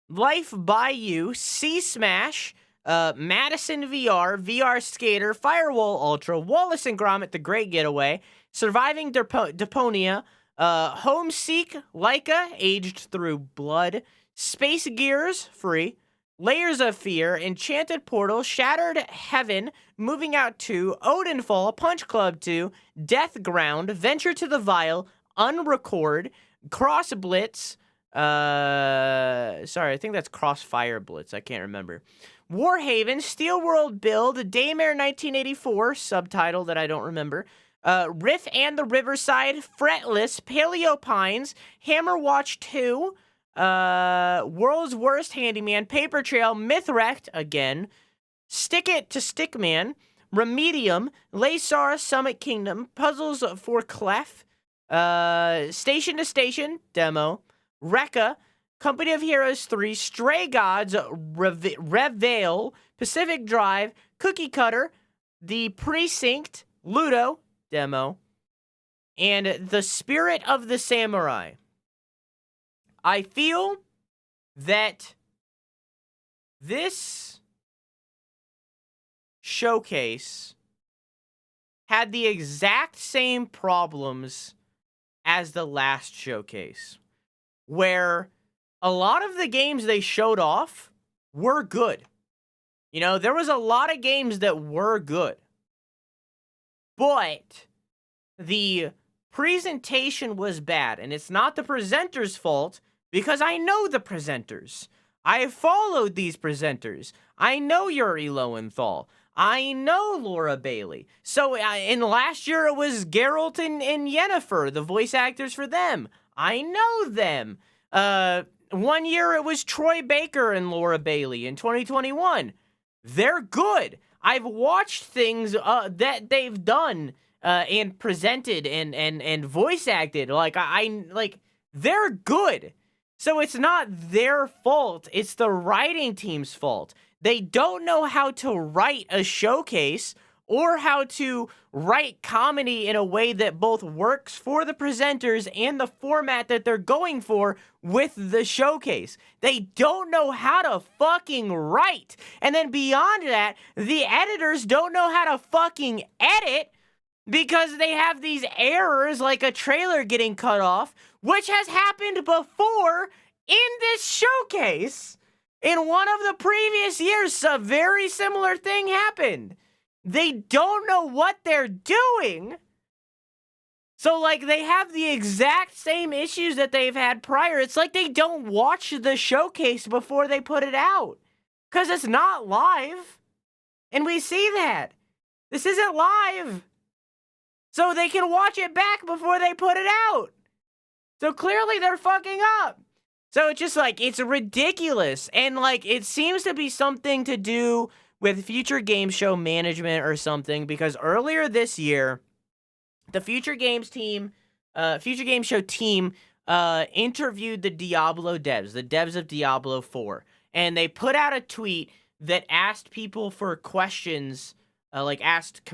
Life by You, Sea Smash, Madison VR, VR Skater, Firewall Ultra, Wallace and Gromit: The Great Getaway, Surviving Deponia, Homeseek, Leica, Aged Through Blood, Space Gears, free, Layers of Fear, Enchanted Portal, Shattered Heaven, Moving Out 2, Odinfall, Punch Club 2, Death Ground, Venture to the Vile, Unrecord, Cross Blitz, sorry, I think that's Crossfire Blitz, I can't remember. Warhaven, Steel World Build, Daymare 1984, subtitle that I don't remember, Riff and the Riverside, Fretless, Paleo Pines, Hammer Watch 2, World's Worst Handyman, Paper Trail, Mythwrecked, again, Stick It to Stickman, Remedium, Laysar, Summit Kingdom, Puzzles for Clef, Station to Station, demo, Rekka, Company of Heroes 3, Stray Gods, Reveal, Pacific Drive, Cookie Cutter, The Precinct, Ludo, demo, and The Spirit of the Samurai. I feel that this showcase had the exact same problems as the last showcase, where a lot of the games they showed off were good. You know, there was a lot of games that were good. But the presentation was bad, and it's not the presenter's fault because I know the presenters. I have followed these presenters. I know Yuri Lowenthal. I know Laura Bailey. So in last year it was Geralt and Yennefer, the voice actors for them. I know them. 1 year it was Troy Baker and Laura Bailey. In 2021, they're good. I've watched things that they've done and presented and voice acted. Like like they're good. So it's not their fault. It's the writing team's fault. They don't know how to write a showcase or how to write comedy in a way that both works for the presenters and the format that they're going for with the showcase. They don't know how to fucking write. And then beyond that, the editors don't know how to fucking edit because they have these errors like a trailer getting cut off, which has happened before in this showcase. In one of the previous years, a very similar thing happened. They don't know what they're doing. So, like, they have the exact same issues that they've had prior. It's like they don't watch the showcase before they put it out. Because it's not live. And we see that. This isn't live. So they can watch it back before they put it out. So clearly they're fucking up. So it's just like, it's ridiculous. And like, it seems to be something to do with Future Game Show management or something, because earlier this year, the Future Game Show team interviewed the Diablo devs, the devs of Diablo 4, and they put out a tweet that asked people for questions, asked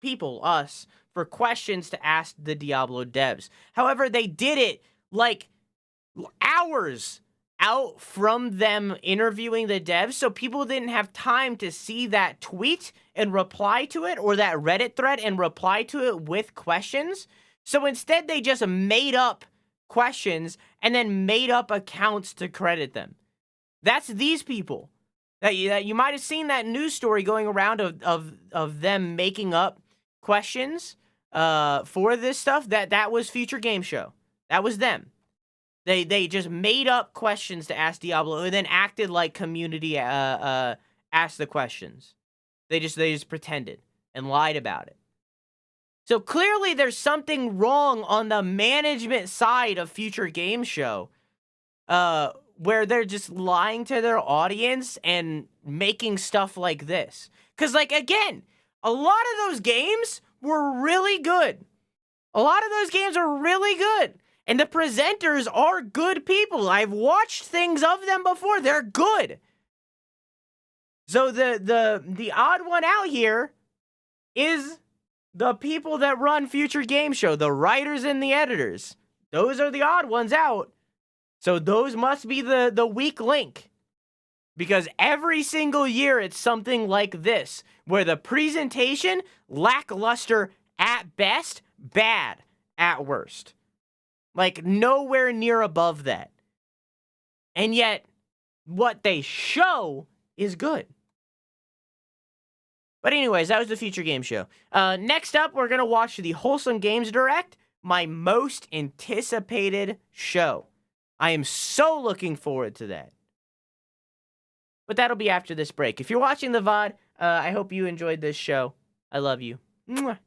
people, us, for questions to ask the Diablo devs. However, they did it like hours out from them interviewing the devs, so people didn't have time to see that tweet and reply to it, or that Reddit thread and reply to it with questions. So instead, they just made up questions and then made up accounts to credit them. That's these people. That you might have seen that news story going around of them making up questions for this stuff. That was Future Game Show. That was them. They just made up questions to ask Diablo and then acted like community asked the questions. They just pretended and lied about it. So clearly there's something wrong on the management side of Future Game Show, where they're just lying to their audience and making stuff like this. Because, like, again, a lot of those games were really good. A lot of those games are really good. And the presenters are good people. I've watched things of them before. They're good. So the odd one out here is The people that run Future Game Show, the writers and the editors, those are the odd ones out. So those must be the weak link. Because every single year it's something like this, where the presentation, lackluster at best, bad at worst. Like nowhere near above that. And yet, what they show is good. But anyways, that was the Future Game Show. Next up, we're going to watch the Wholesome Games Direct, my most anticipated show. I am so looking forward to that. But that'll be after this break. If you're watching the VOD, I hope you enjoyed this show. I love you. Mwah.